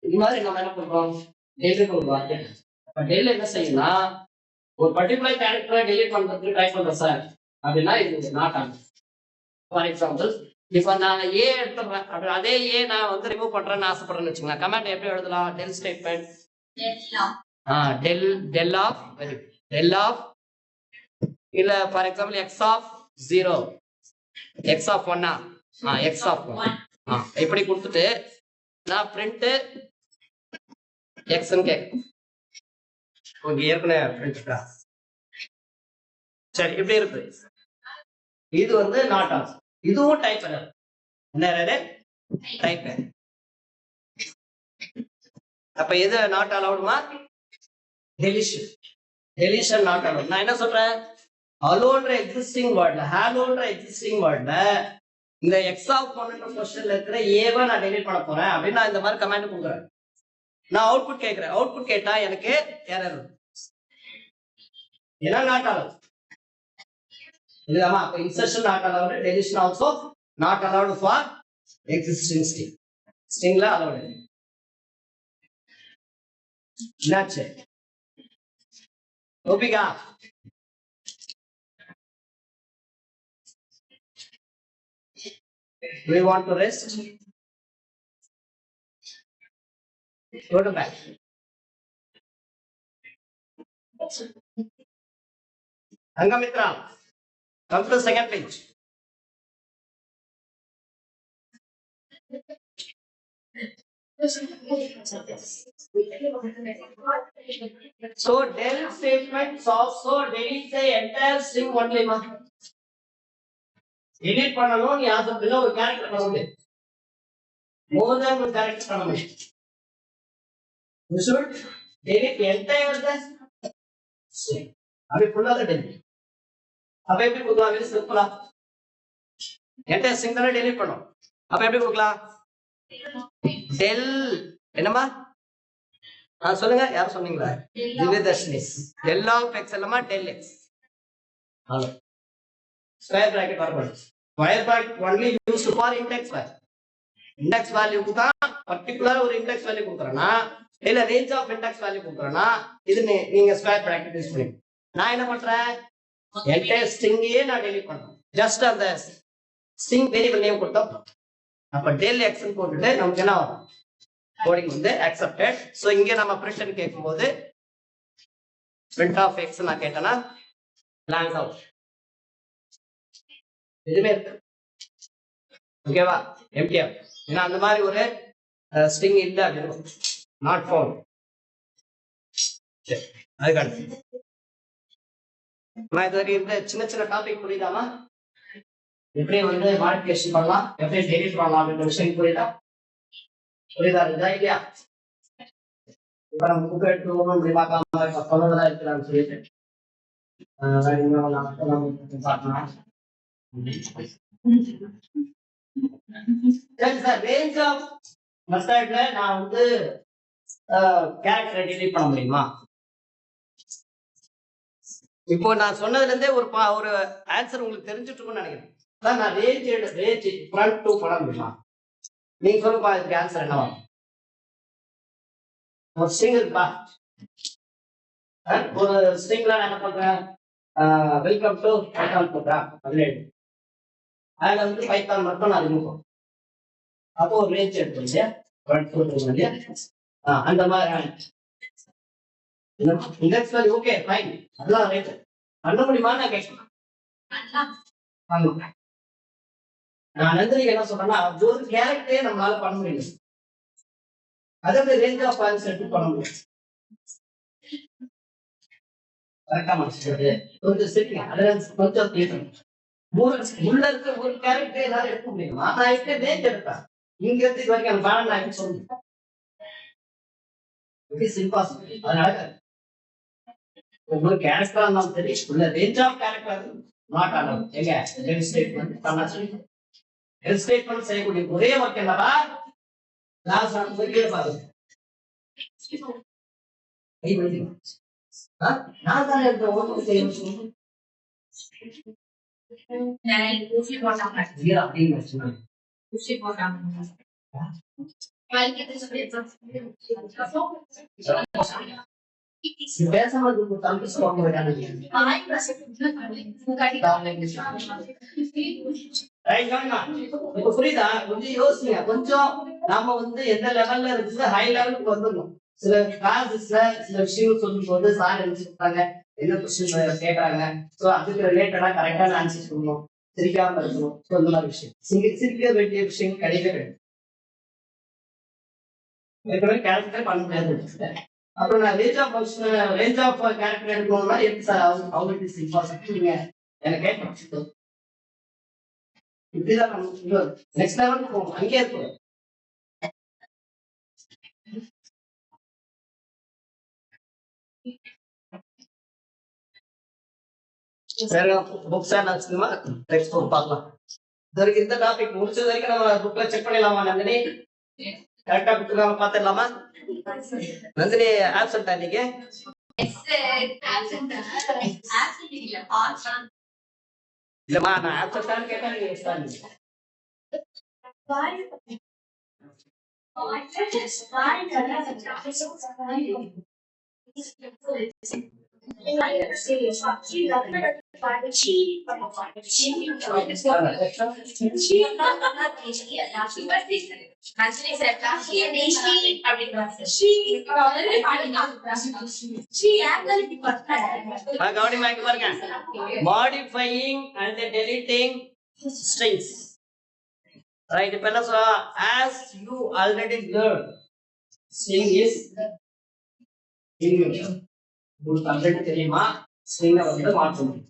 இது மாதிரி நம்ம என்ன பண்றோம், டெய்லிக்கு ஒரு வார்த்தை. டெய்லி என்ன செய்யணும்னா ஒரு பர்டிகுலர் கேரக்டரை டெலிட் பண்றதுக்கு ட்ரை பண்றேன் சார் அப்படின்னா இது நாட் ஆன். ஃபார் எக்ஸாம்பிள் இப்ப நான் ஏ எடுத்துறேன், அப்படி அதே ஏ நான் வந்து ரிமூவ் பண்றேன்னு ஆசைப்படுறேன்னு வச்சுக்கோங்க. கமாண்ட் எப்படி எழுதலாம்? Del statement del of del of இல்ல for example x of 0 x of 1 x of 1 இப்படி கொடுத்துட்டு நான் பிரிண்ட் எக்ஸ்ன்னு கேட்கும். ஓகே ஏற்கனவே பிரிண்ட் சரி இப்படி இருக்கு. இது வந்து நாட் ஆஃப், இதுவும் டைப் எரர். என்ன டைப் எரர். அப்ப எது நாட் அலௌடுமா? டெலிஷன். Deletion not allowed. நான் என்ன சொல்றேன், அலோன்ற எக்ஸிஸ்டிங் வேர்ட்ல ஹாலோன்ற எக்ஸிஸ்டிங் வேர்ட்ல இந்த எக்ஸ் ஆஃப் 1 கொஸ்டின்ல இருக்கிற ஏவை நான் டெலிட் பண்ண போறேன் அப்படின்னு நான் இந்த மாதிரி கமாண்ட் கொடுக்குறேன். நான் அவுட்புட் கேட்கிறேன். அவுட்புட் கேட்டா எனக்கு எரர் ஏன்னா நாட் அலௌட். இதுதாமா அப்ப insertion not allowed, deletion also not allowed for existing string. ஸ்ட்ரிங்ல அலௌட் என்னாச்சு ஓபிகா? Do you want to rest? Go to back. Angamitra, come to the second page. So del statement also delete the entire string only ma. Delete பண்ணனும் நீ அது பின்ன ஒரு character பண்ணணும். More than one character பண்ணணும். You should delete the entire string. அப்படி ஃபுல்லா delete. அப்ப எப்படி கொடுக்கலாம்? வெரி சிம்பிளா. entire string தான delete பண்ணனும். அப்ப எப்படி கொடுக்கலாம்? del என்னமா? சொல்லுங்க யார் சொன்னீங்களா? திவ்யதர்ஷினி. del of x இல்லமா del x. ஸ்கொயர் பிராக்கெட் வரணும். Square bracket only used for index value. index value க்கு தான் பர்టిక్యులர் ஒரு index value கொடுக்கறேனா இல்ல range of index value கொடுக்கறேனா இது நீங்க ஸ்கொயர் பிராக்கெட் யூஸ் பண்ணுங்க. நான் என்ன பண்றேன், entire string ஏ நான் delete பண்றேன். just அந்த string variable நேம் கொடுத்தா அப்ப del x ன்னு போட்டுட்டு நமக்கு என்ன வரும், கோடிங் வந்து accepted. சோ இங்க நம்ம பிரிண்ட் கேக்கும்போது print of x நான் கேட்டனா blank out இதுமே இருக்கு. ஓகேவா? எம்டிஆ ஏன்னா அந்த மாதிரி ஒரு ஸ்ட்ரிங் இல்ல அப்படினா நாட் ஃபவுண்ட். சரி அதுக்கு அடுத்து நான் இதுவரை இந்த சின்ன சின்ன டாபிக் புரியுதாமா? எப்படி வந்து மாடிஃபிகேஷன் பண்ணலாம், எப்படி டெலிட் பண்ணலாம் அப்படின்ற விஷயம் புரியுதா? புரியுதா இல்லையா? இப்ப நம்ம புக் எடுத்து ஓபன் பண்ணி பார்க்கலாம், சொல்லலாம் இருக்கலாம்னு சொல்லிட்டு பார்க்கலாம். சரி சார், ரேஞ்ச் ஆஃப் மெத்தட்ல நான் வந்து கேரக்டரை delete பண்ண முடியுமா? இப்போ நான் சொன்னதுல இருந்தே ஒரு ஆன்சர் உங்களுக்கு தெரிஞ்சுட்டு இருக்கும்னு நினைக்கிறேன். அதான் நான் ரேஞ்ச் ஃப்ரண்ட் டு பண்ண முடியுமா? நீங்க சொல்லுப்பா, இதுக்கு ஆன்சர் என்னவா? ஒரு ஸ்ட்ரிங் இருக்குப்பா, ஒரு ஸ்ட்ரிங்ல நான் என்ன பண்றேன், வெல்கம் டு பைத்தான் போடுறேன், அதுல அதுல வந்து பைத்தான் மட்டும் நான் ரிமூவ் பண்ணுறேன். அப்போ ஒரு ரேஞ்ச் எடுப்போம் இல்லையா, ஃப்ரண்ட் டு இல்லையா, அந்த மாதிரி இண்டெக்ஸ் வேல்யூ ஓகே ஃபைன், அதெல்லாம் ரைட் பண்ண முடியுமான்னு நான் கேட்கிறேன். நான் நந்தினிக்கு என்ன சொல்றேன்னா, ஒரு கேரக்டரே நம்மளால பண்ண முடியும், அதோட ரேஞ்ச் ஆஃப் ஃபைல்ஸ் எடுத்து பண்ண முடியும். கரெக்டா மாஸ்டர் கொஞ்சம் சரிங்க, அட்வான்ஸ் கொஞ்சம் கேட்கணும். உள்ள இருக்க ஒரு கேரக்டர் என்னால எடுக்க முடியுமா? நான் இப்ப ரேஞ்ச் எடுத்தேன், இங்க இருந்து இது வரைக்கும் அந்த பேனல் நான் எப்படி சொல்லுவேன்? இம்பாசிபிள். அதனால ஒவ்வொரு கேரக்டரா இருந்தாலும் சரி, உள்ள range of character not allowed. எங்க எல் ஸ்டேட்மெண்ட் பண்ண சொல்லி, எல் ஸ்டேட்மெண்ட் செய்யக்கூடிய ஒரே ஒர்க் என்னவா, கிளாஸ் ஆன் போய் பாருங்க. நான் தான் எடுத்த ஓட்டு செய்யணும் பேசாம தம்பி இப்ப புரியுதா? கொஞ்சம் யோசிங்க, கொஞ்சம் நாம வந்து எந்த லெவல்ல இருந்து ஹை லெவலுக்கு வந்துடணும். சில கிளாஸஸ்ல சில விஷயங்கள் சொல்லும் போது சார் என்ன சொல்றாங்க, என்ன கொஸ்டின் கேட்கறாங்க, சோ அதுக்கு ரிலேட்டடா கரெக்டான ஆன்சர் சொல்லணும், சிரிக்காம இருக்கணும். ஸோ இந்த மாதிரி விஷயம் சிரிக்க வேண்டிய விஷயம் கிடையவே கிடையாது. கேரக்டர் பண்ண முடியாது. அப்புறம் நான் ரேஞ்ச் ஆஃப் கேரக்டர் எடுக்கணும்னா எப்படி சார் அவங்களுக்கு இம்பாசிபிள், நீங்க எனக்கு கேட்கணும். இப்படிதான் நம்ம நெக்ஸ்ட் லெவலுக்கு போகணும், அங்கே இருக்கும். வேற புக்ஸ் என்ன டெக்ஸ்ட் புக் பார்க்கலாம். இது வரைக்கும் இந்த டாபிக் முடிச்சது வரைக்கும் நம்ம புக்ல செக் பண்ணிடலாமா நந்தினி? கரெக்டா புக் பார்த்துடலாமா? நந்தினி ஆப்சென்ட் இன்னைக்கு? இல்லம்மா, நான் ஆப்சென்ட் கேட்டா நீங்க எக்ஸ்ட்ரா கவனிமாய்க்கு பாருங்க. Modifying and deleting strings. Right, இப்ப என்ன சொல்றா, as you already learned, string is immutable. உங்களுக்கு ஆல்ரெடி தெரியுமா, ஸ்ட்ரிங்கை வந்து மாற்றணும்.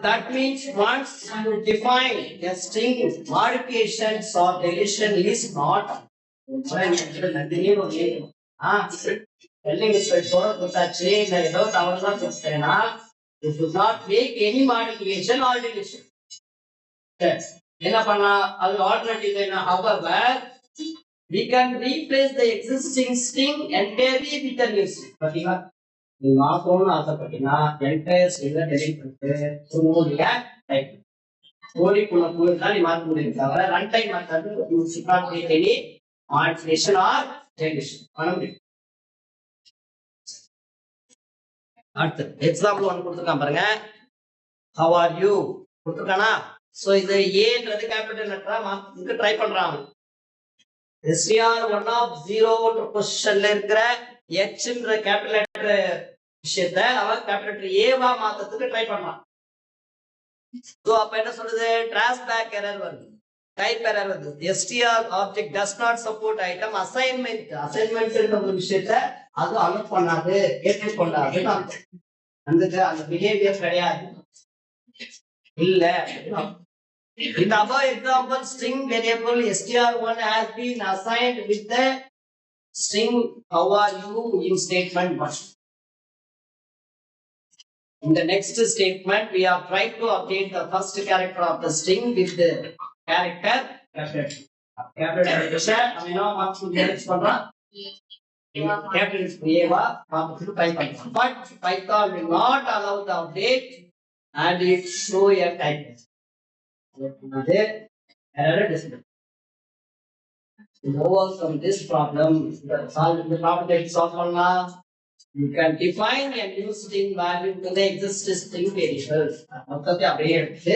That means once you define a string, modifications or deletion is not you should not make any modification or deletion. என்ன பண்ணலாம், அது ஆல்டர்னேட்டிவ் என்ன, however we can replace the existing string entirely with a new string. பாத்தீங்களா, நீ மாத்தணும்னு ஆசைப்பட்டீங்கன்னா entire ஸ்ட்ரிங்கை delete பண்ணிட்டு சும்மா டைப் கோடிக்குள்ள போய் தான் நீ மாற்ற முடியும், தவிர run time method you should not make any modification or deletion பண்ண முடியும். அடுத்து எக்ஸாம்பிள் 1 கொடுத்துருக்கான் பாருங்க. how are you கொடுத்துருக்கானா, சோ இது ஏன்றது கேபிட்டல் லெட்டரா மாத்துறதுக்கு ட்ரை பண்றான். str1 of 0 பொசிஷன்ல இருக்கிற ஹ்ன்ற கேபிட்டல் லெட்டர் விஷயத்தை அவன் கேபிட்டல் லெட்டர் ஏவா மாத்துறதுக்கு ட்ரை பண்றான். சோ அப்ப என்ன சொல்லுது, டிரான்ஸ்பேக் எரர் வருது, டைப் எரர் வருது. str object does not support item assignment. அசைன்மென்ட்ன்ற ஒரு விஷயத்தை அது அலோவ் பண்ணாது, ஏற்றுக்கொள்ளாது. அந்த பிஹேவியர் கிடையாது இல்ல. In the above example, string variable str1 has been assigned with the string how are you in statement 1. In the next statement, we have tried to update the first character of the string with the character capital. capital letter நம்ம என்ன marks use பண்றோம் capital A வா marks type பண்றோம் but Python will not allow the update and it show a type அது error display to overcome this problem the problem that solve பண்ணலாம் you can define a new string value to the existing string variable மொத்தத்தை அப்படியே எடுத்து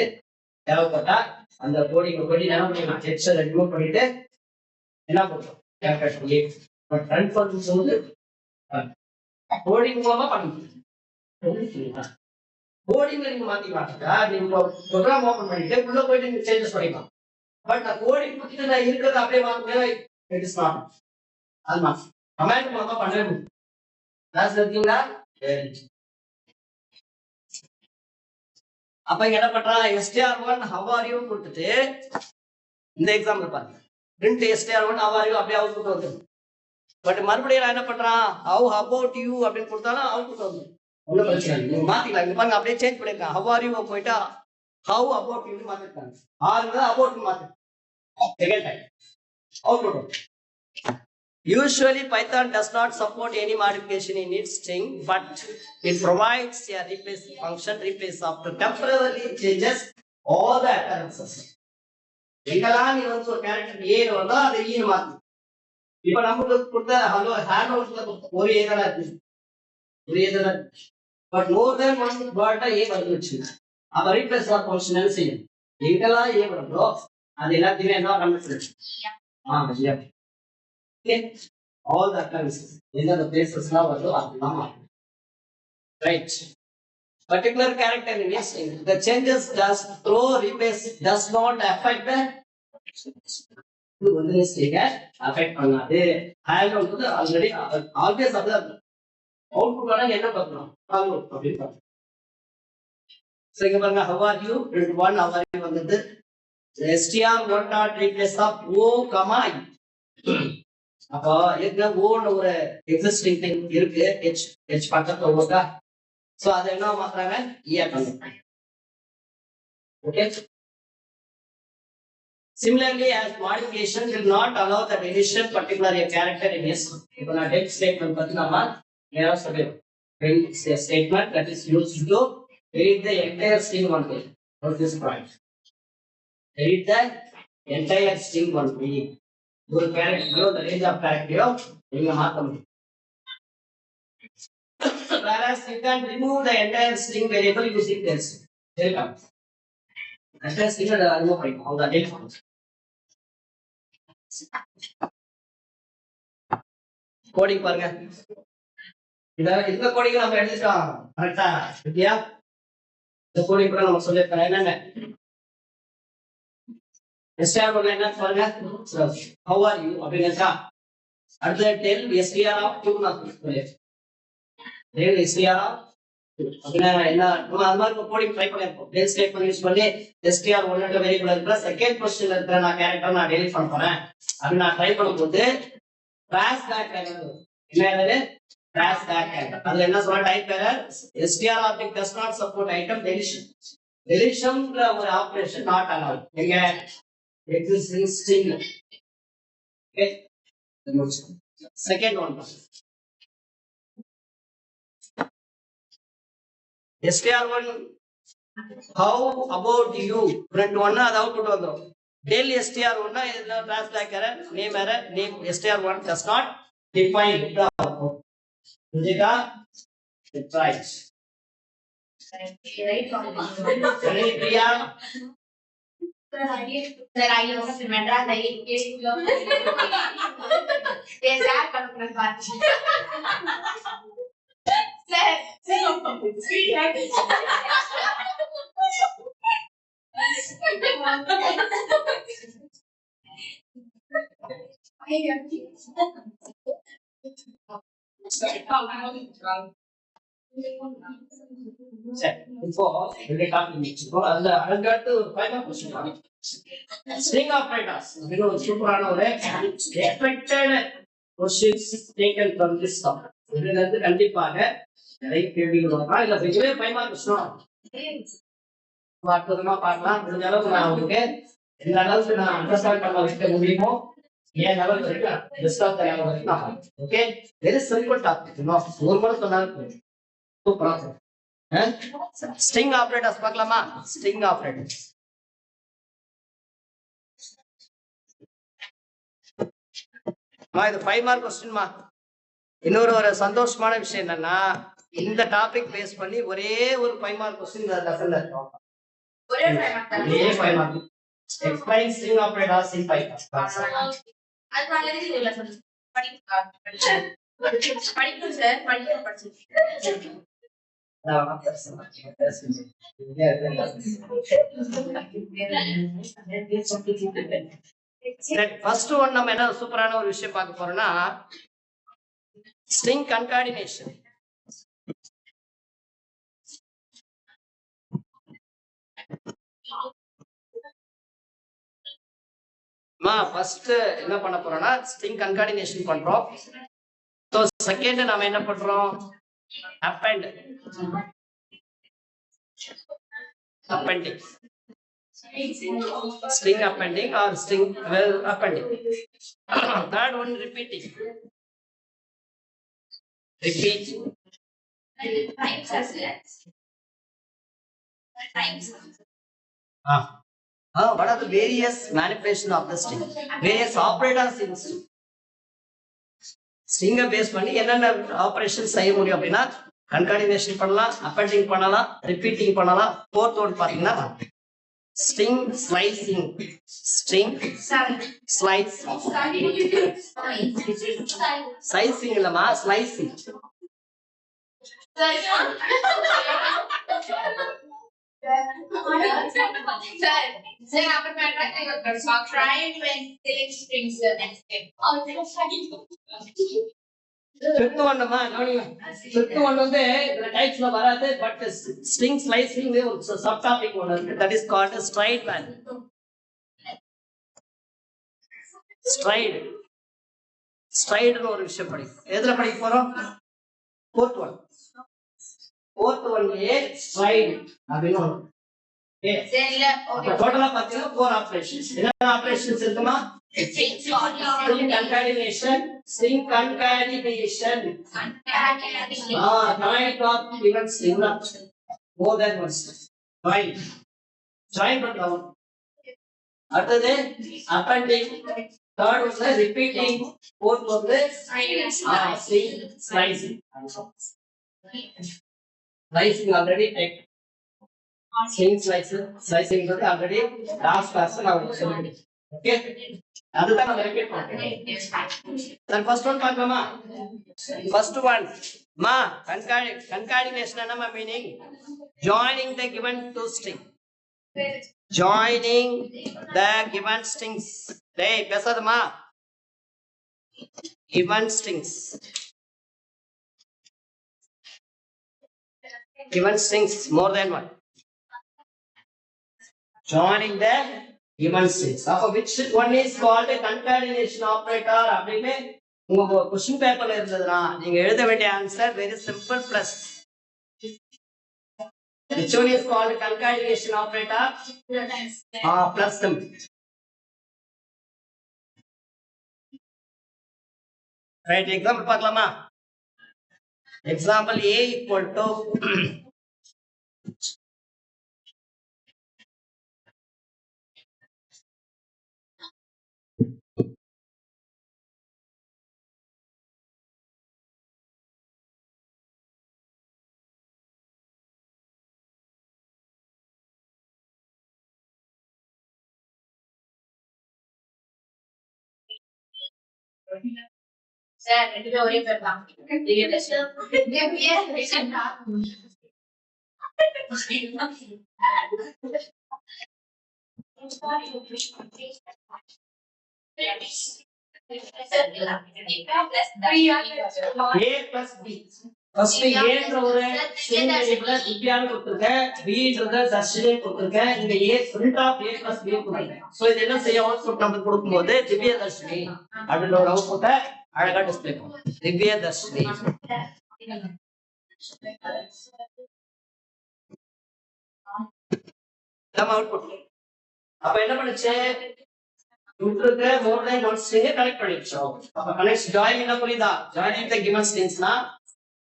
தேவைப்பட்டா அந்த coding நம்ம text remove பண்ணிட்டு என்ன பண்றோம் கேபிட்டல் A பட் ரன் பண்ணும்போது கோடிங் மூலமா பண்ணுங்க கோடிங்ல நீங்க மாத்திக்கலாம் நீங்க ப்ரோக்ராம் ஓபன் பண்ணிட்டு உள்ள போயிட்டு நீங்க சேஞ்சஸ் பண்ணிக்கலாம் பட் நான் கோடிங் கொடுத்துட்டு நான் இருக்கிறத அப்படியே மாத்துறேன் இட் இஸ் நாட் அதுமா கமாண்ட் மூலமா பண்ணவே முடியும் கிளாஸ் இருக்கீங்களா அப்ப இங்க என்ன பண்றான் str1 how are you கொடுத்துட்டு இந்த எக்ஸாம்பிள் பாருங்க print str1 how are you அப்படியே அவுட்புட் வந்துரும் பட் மறுபடியும் நான் என்ன பண்றான் how about you அப்படின்னு கொடுத்தாலும் அவுட்புட் வந்துரும் ஒண்ணும் பிரச்சனை இல்லை நீங்க மாத்திக்கலாம் இங்க பாருங்க அப்படியே சேஞ்ச் பண்ணிருக்காங்க how are you போயிட்டா how about you னு மாத்திட்டாங்க ஆர்னா about னு மாத்திட்டாங்க second time output usually Python does not support any modification in its string but it provides a replace function replace after temporarily changes all the occurrences எங்கெல்லாம் நீ வந்து ஒரு character ஏ வந்தா அதை ஈ மாத்து இப்ப நமக்கு கொடுத்த ஹலோ ஹேண்ட் அவுட்ல ஒரு ஏ தான இருக்கு ஒரு ஏ தான but more then one word a வந்துச்சு அப்ப ரீப்ளேஸ் ஆஃப் ஃபங்க்ஷன் என்ன செய்யும் எங்கெல்லாம் ஏ வருதோ அது எல்லாத்தையுமே என்ன கண்டுபிடிச்சு யா okay all the occurrences in the places la vardo adama right particular character in a string the changes does throw replace does not affect the இது வந்து string affect பண்ணாது hand வந்து already always observe output ஆனா என்ன பண்ணனும் follow அப்படி பண்ணனும் so இங்க பாருங்க how are you print 1 how are you வந்தது str1 dot replace of o comma i அப்போ ஏற்கனவே ஓன்னு ஒரு எக்ஸிஸ்டிங் திங் இருக்கு h பக்கத்துல ஓகா சோ அதை என்ன மாத்துறாங்க ஈயா பண்ணுங்க okay similarly as modification will not allow the deletion particular a character in s இப்போ நான் டெக்ஸ்ட் ஸ்டேட்மென்ட் பத்தி நாம நேரா சொல்றோம் print a statement that is used to read the entire string one way of this point read the entire string one way ஒரு கேரக்டரோ the range of character நீங்க மாத்த முடியும் whereas you can remove the entire string variable using this welcome entire string remove பண்ணிக்கலாம் அவ்வளவுதான் delete பண்ணுங்க coding பாருங்க இந்த coding நம்ம எழுதிட்டோம் கரெக்ட்டா சரியா இந்த கோடிங் கூட நம்ம சொல்லிருக்கோம் என்னங்க str பண்ண என்ன பாருங்க how are you அப்படிங்கறதா அடுத்து tell str of 2 நான் சொல்றேன் tell str of 2 அப்படினா என்ன நம்ம அந்த மாதிரி கோடிங் ட்ரை பண்ணிருக்கோம் tell ஸ்டேட்மென்ட் யூஸ் பண்ணி str1 என்ற வேரியபிள் இருக்கிற செகண்ட் பொசிஷன்ல இருக்கிற நான் கேரக்டர் நான் டெலீட் பண்ண போறேன் அப்படி நான் ட்ரை பண்ணும்போது கிராஷ் பேக் எரர் என்னது கிராஷ் பேக் எரர் அதுல என்ன சொல்ற type error str object does not support item deletion deletionன்ற ஒரு ஆபரேஷன் நாட் allowed எங்க existing string okay second one str1 how about you print 1 அது அவுட்புட் வந்துரும் del str1 இதுல crash back error name str1 does not define the output புரியுதா right very clear Sir, I used to Madras. I ate Yes, I come from Party. Sir, sweet happy. இப்போ இந்த topic முடிச்சுக்கோ அதுல அடுத்து final question string operators இது ஒரு சூப்பரான ஒரு expected questions taken from this topic இதுல இருந்து கண்டிப்பாக நிறைய கேள்விகள் வரலாம் இல்ல இதுவே 5 மார்க் क्वेश्चन அற்புதமா பார்க்கலாம் முடிஞ்ச அளவுக்கு நான் உங்களுக்கு இந்த அளவுக்கு நான் அண்டர்ஸ்டாண்ட் பண்ண வைக்க முடியுமோ ஏன் லெவல் வரைக்கும் பெஸ்ட் ஆஃப் த லெவல் வரைக்கும் ஓகே வெரி சிம்பிள் டாபிக் ஒரு முறை சொன்னாலும் சூப்பரா ஸ்ட்ரிங் ஆபரேட்டர்ஸ் பார்க்கலாமா ஸ்ட்ரிங் ஆபரேட்டர்ஸ் இது 5 மார்க் கொஸ்டின்மா இன்னொரு ஒரு சந்தோஷமான விஷயம் என்னன்னா இந்த டாபிக் பேஸ் பண்ணி ஒரே ஒரு 5 மார்க் கொஸ்டின் லெசன்ல இருக்கும் ஒரே ஒரே 5 mark explain string operators in Python அது நல்லது இல்ல சார் படிக்கணும் சார் படிச்சு ஃபர்ஸ்ட் ஒன் நம்ம என்ன சூப்பரான ஒரு விஷயம் பார்க்க போறோம்னா string concatenation ஃபர்ஸ்ட் என்ன பண்ண போறோம்னா string concatenation பண்றோம் சோ செகண்ட் நாம என்ன பண்றோம் appending string appending or string appending third one repeat what are the various manipulation of the string various operators in string string base பண்ணி என்னென்ன ஆபரேஷன் செய்ய முடியும் அப்படின்னா concatenation பண்ணலாம் appending பண்ணலாம் repeating பண்ணலாம் fourth one பாத்தீங்கன்னா string slicing slicing இல்லமா slicing Sir, after my right, I got trying to select strings next time. Fifth ஒன்னுமா கவனிங்க ஃபிஃப்த் ஒன் வந்து இந்த டைப்ஸ்ல வராது பட் ஸ்ட்ரிங் ஸ்லைசிங் ஒரு சப் டாபிக் ஒன்னு இருக்கு that is called stride value ஸ்ட்ரைடுன்னு ஒரு விஷயம் படிக்கும் எதுல படிக்க போறோம் ஃபோர்த் ஒன்லயே ஸ்ட்ரைடு அப்படின்னு ஒன்று டோட்டலா பாத்தீங்கன்னா 4 ஆபரேஷன்ஸ் என்ன ஆபரேஷன்ஸ் இருக்குமா string concatenation join of given string more than one string join பண்றோம் அடுத்தது appending third வந்து repeating fourth வந்து string slicing already take string slicing வந்து already last class நான் சொல்லிட்டேன் ஓகே அதுதான் நம்ம ரிப்பீட் பண்றோம் சார் ஃபர்ஸ்ட் ஒன் பார்க்கலாமா ஃபர்ஸ்ட் ஒன் concatenation என்னமா meaning joining the given two string joining the given strings டேய் பேசாதமா given strings more than one joining the given strings of which one is called a concatenation operator அப்படினு உங்க question பேப்பர்ல இருந்ததுனா நீங்க எழுத வேண்டிய answer very simple plus which one is called concatenation operator plus symbol right example பார்க்கலாமா example a equal to Sir, ரெண்டு பேரும் ஒரே பேர் தான். A plus B. First A என்ற ஒரு string variable திவ்யான்னு கொடுத்திருக்கேன், B ன்றத தர்ஷினி கொடுத்திருக்கேன், இங்க A print of A plus B கொடுத்திருக்கேன். சோ இது என்ன செய்ய அவுட்புட் நம்ம கொடுக்கும்போது திவ்யா தர்ஷினி அப்படின்ற ஒரு அவுட்புட்டை அழகா டிஸ்ப்ளே பண்ணுவோம். திவ்யா தர்ஷினி நம்ம அவுட்புட் அப்ப என்ன பண்ணுச்சு விட்டுருக்க மோர் தென் ஒன் ஸ்ட்ரிங் கனெக்ட் பண்ணிடுச்சு அப்ப கனெக்ட் ஜாயின் என்ன புரியுதா ஜாயின் த கிவன் ஸ்ட்ரிங்ஸ்னா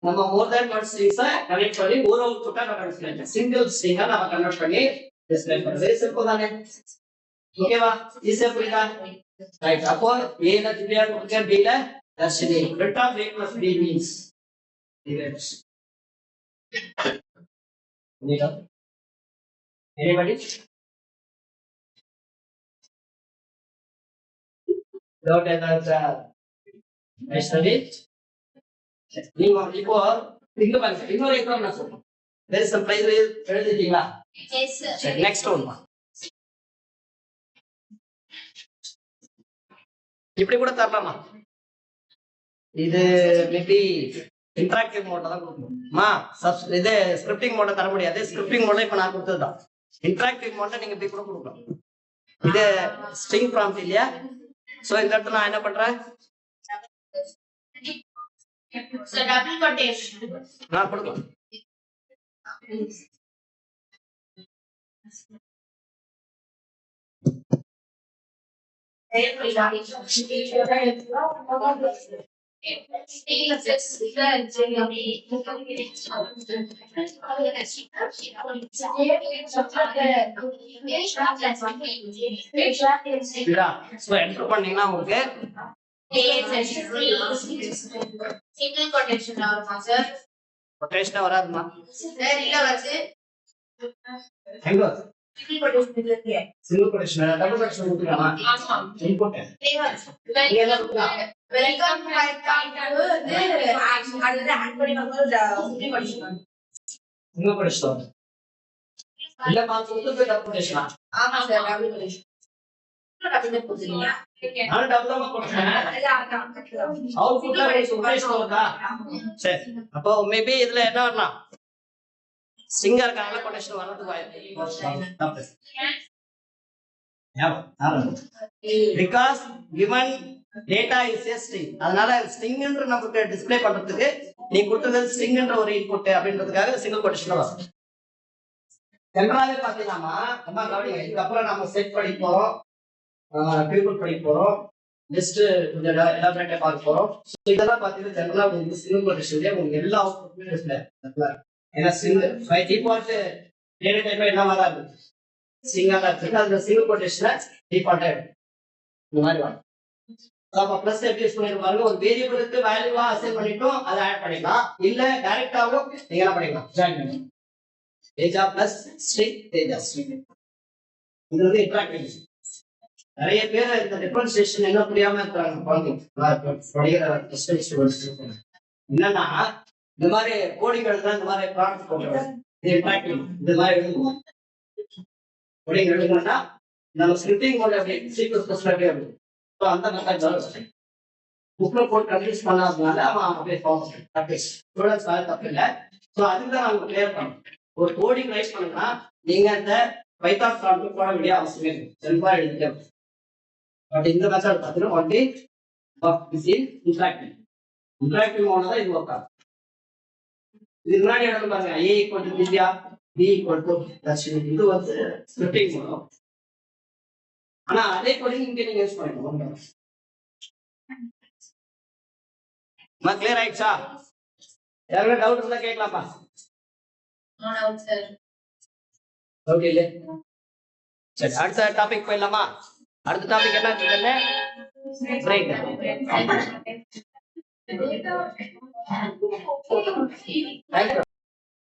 நம்ம மோர் தென் ஒன் ஸ்ட்ரிங்ஸ் கனெக்ட் பண்ணி ஒரு அவுட்புட்டா கன்வெர்ட் பண்ணிட்டோம் சிங்கிள் ஸ்ட்ரிங்கா நம்ம கன்வெர்ட் பண்ணி டிஸ்ப்ளே பண்றது சிம்பிள் தானே ஓகேவா ஈஸியா புரியுதா ரைட் அப்போ a ல திவ்யா கொடுக்க b ல Dharshini root of a plus b means anybody doubt about Vaishnavi நீங்க இப்போ இங்க பாருங்க இன்னொரு எக்ஸாம் நான் சொல்றேன் there is some price எழுதிட்டீங்களா Yes, sir. சரி நெக்ஸ்ட் ஒன் இப்படி கூட தரலாமா இது மேபி இன்டராக்டிவ் மோட்ல தான் கொடுக்கணுமா இது ஸ்கிரிப்டிங் மோட்ல தர முடியாது ஸ்கிரிப்டிங் மோட்ல இப்ப நான் கொடுத்ததுதான் இன்டராக்டிவ் மோட்ல நீங்க இப்படி கூட கொடுக்கலாம் இது ஸ்ட்ரிங் ப்ராம்ப்ட் இல்லையா சோ இந்த இடத்துல நான் என்ன பண்றேன் So double quotation. நான் கொடுக்கலாம் சோ என்டர் பண்ணீங்கன்னா உங்களுக்கு Single quotation வருமா sir? கொட்டேஷன் வராதுமா Sir இல்ல வருது. எங்க Single quotation இருக்கு. சிங்கிள் கொட்டேஷன் டபுள் கொட்டேஷன் கொடுக்கலாமா ஆமா. இன்புட் வெல்கம் அடுத்து ஆட் பண்ணி சிங்கிள் கொட்டேஷன் சிங்கிள் கொட்டேஷன் இல்ல நான் கொடுத்தது டபுள் கொட்டேஷனா ஆமா சார் டபுள் கொட்டேஷன் டபுள் போடுறீங்க நான் டபுள் தான் கொடுத்தேன் அவுட்புட்ல கொட்டேஷன் வருதா சரி அப்போ மேபி இதுல என்ன வரலாம் ஸ்ட்ரிங்கா இருக்காங்கல கொட்டேஷன் வரதுக்கு வாய்ப்பு because given data is a string அதனால string ன்ற நமக்கு டிஸ்ப்ளே பண்றதுக்கு நீ கொடுத்தது string ன்ற ஒரு இன்புட் அப்படின்றதுக்காக சிங்கிள் கொட்டேஷன் வரும் ஜெனரலாவே பாத்தீங்கன்னா நம்ம கவனிங்க இதுக்கு அப்புறம் நம்ம செட் பண்ணி போறோம் ட்ரிபிள் பண்ணி போறோம் லிஸ்ட் கொஞ்சம் எலாபரேட்டா பார்க்க போறோம் சோ இதெல்லாம் பாத்தீங்கன்னா ஜெனரலா உங்களுக்கு சிங்கிள் கொட்டேஷன்லயே உங்களுக்கு எல்லா அவுட்புட்மே டிஸ்ப்ளே ஏன்னா single by default data type என்ன மாதிரி இருக்கு ஸ்ட்ரிங்கா தான் இருக்கு அதுல சிங்கிள் கொட்டேஷன்ல டிஃபால்ட்டா இருக்கு இந்த மாதிரி வரும் அப்ப பிளஸ் எப்படி யூஸ் பண்ணிட்டு பாருங்க ஒரு வேரியபிளுக்கு வேல்யூவா அசைன் பண்ணிட்டோம் அதை ஆட் பண்ணிக்கலாம் இல்ல டைரக்டாவும் நீங்க என்ன பண்ணிக்கலாம் ஜாயின் பண்ணிக்கலாம் Teja plus string Teja string இது வந்து இன்டராக்டிவ் நிறைய பேர் இந்த டிஃபரன்சியேஷன் என்ன புரியாம இருக்காங்க படிக்கிற ஸ்டூடெண்ட்ஸ் என்னன்னா இந்த மாதிரி கோடிங் எழுதுனா இந்த மாதிரி ப்ராடக்ட் போட்டு இது இன்டராக்டிவ் இந்த மாதிரி எழுதுவோம் கோடிங் எழுதுனா நம்ம ஸ்கிரிப்டிங் மோட்ல எப்படி சீக்வென்ஸ் எப்படி எழுதுவோம் ஸோ அந்த மெத்தட் புக்ல போட்டு கன்ஃபியூஸ் பண்ணாதனால அவன் அப்படியே ஃபார்ம் ஸ்டூடெண்ட்ஸ் வேலை தப்பு இல்லை ஸோ அதுக்கு தான் நம்ம கிளியர் பண்ணணும் ஒரு கோடிங் ரைட் பண்ணுன்னா நீங்க இந்த பைத்தான் ப்ராம்ப்ட் போட வேண்டிய அவசியமே இல்லை செல்ஃபா எழுதிக்க பட் இந்த மெத்தட் பார்த்தீங்கன்னா ஒன்லி இன்டராக்டிவ் மோட்ல தான் இது ஒர்க் ஆகும் இது முன்னாடி எழுத பாருங்க a equal to Divya b equal to Dharshini இது வந்து ஸ்கிரிப்டிங் மோட் ஆனா அதே கோடிங் இங்க நீங்க யூஸ் பண்ணிக்கணும் கிளியர் ஆயிடுச்சா யாருக்கும் டவுட் இருந்தா கேட்கலாம்ப்பா No doubt, sir. டவுட் இல்ல சரி அடுத்த டாபிக் போயிடலாமா அடுத்த டாபிக் என்ன இருக்குன்னு பிரேக் தேங்க்யூ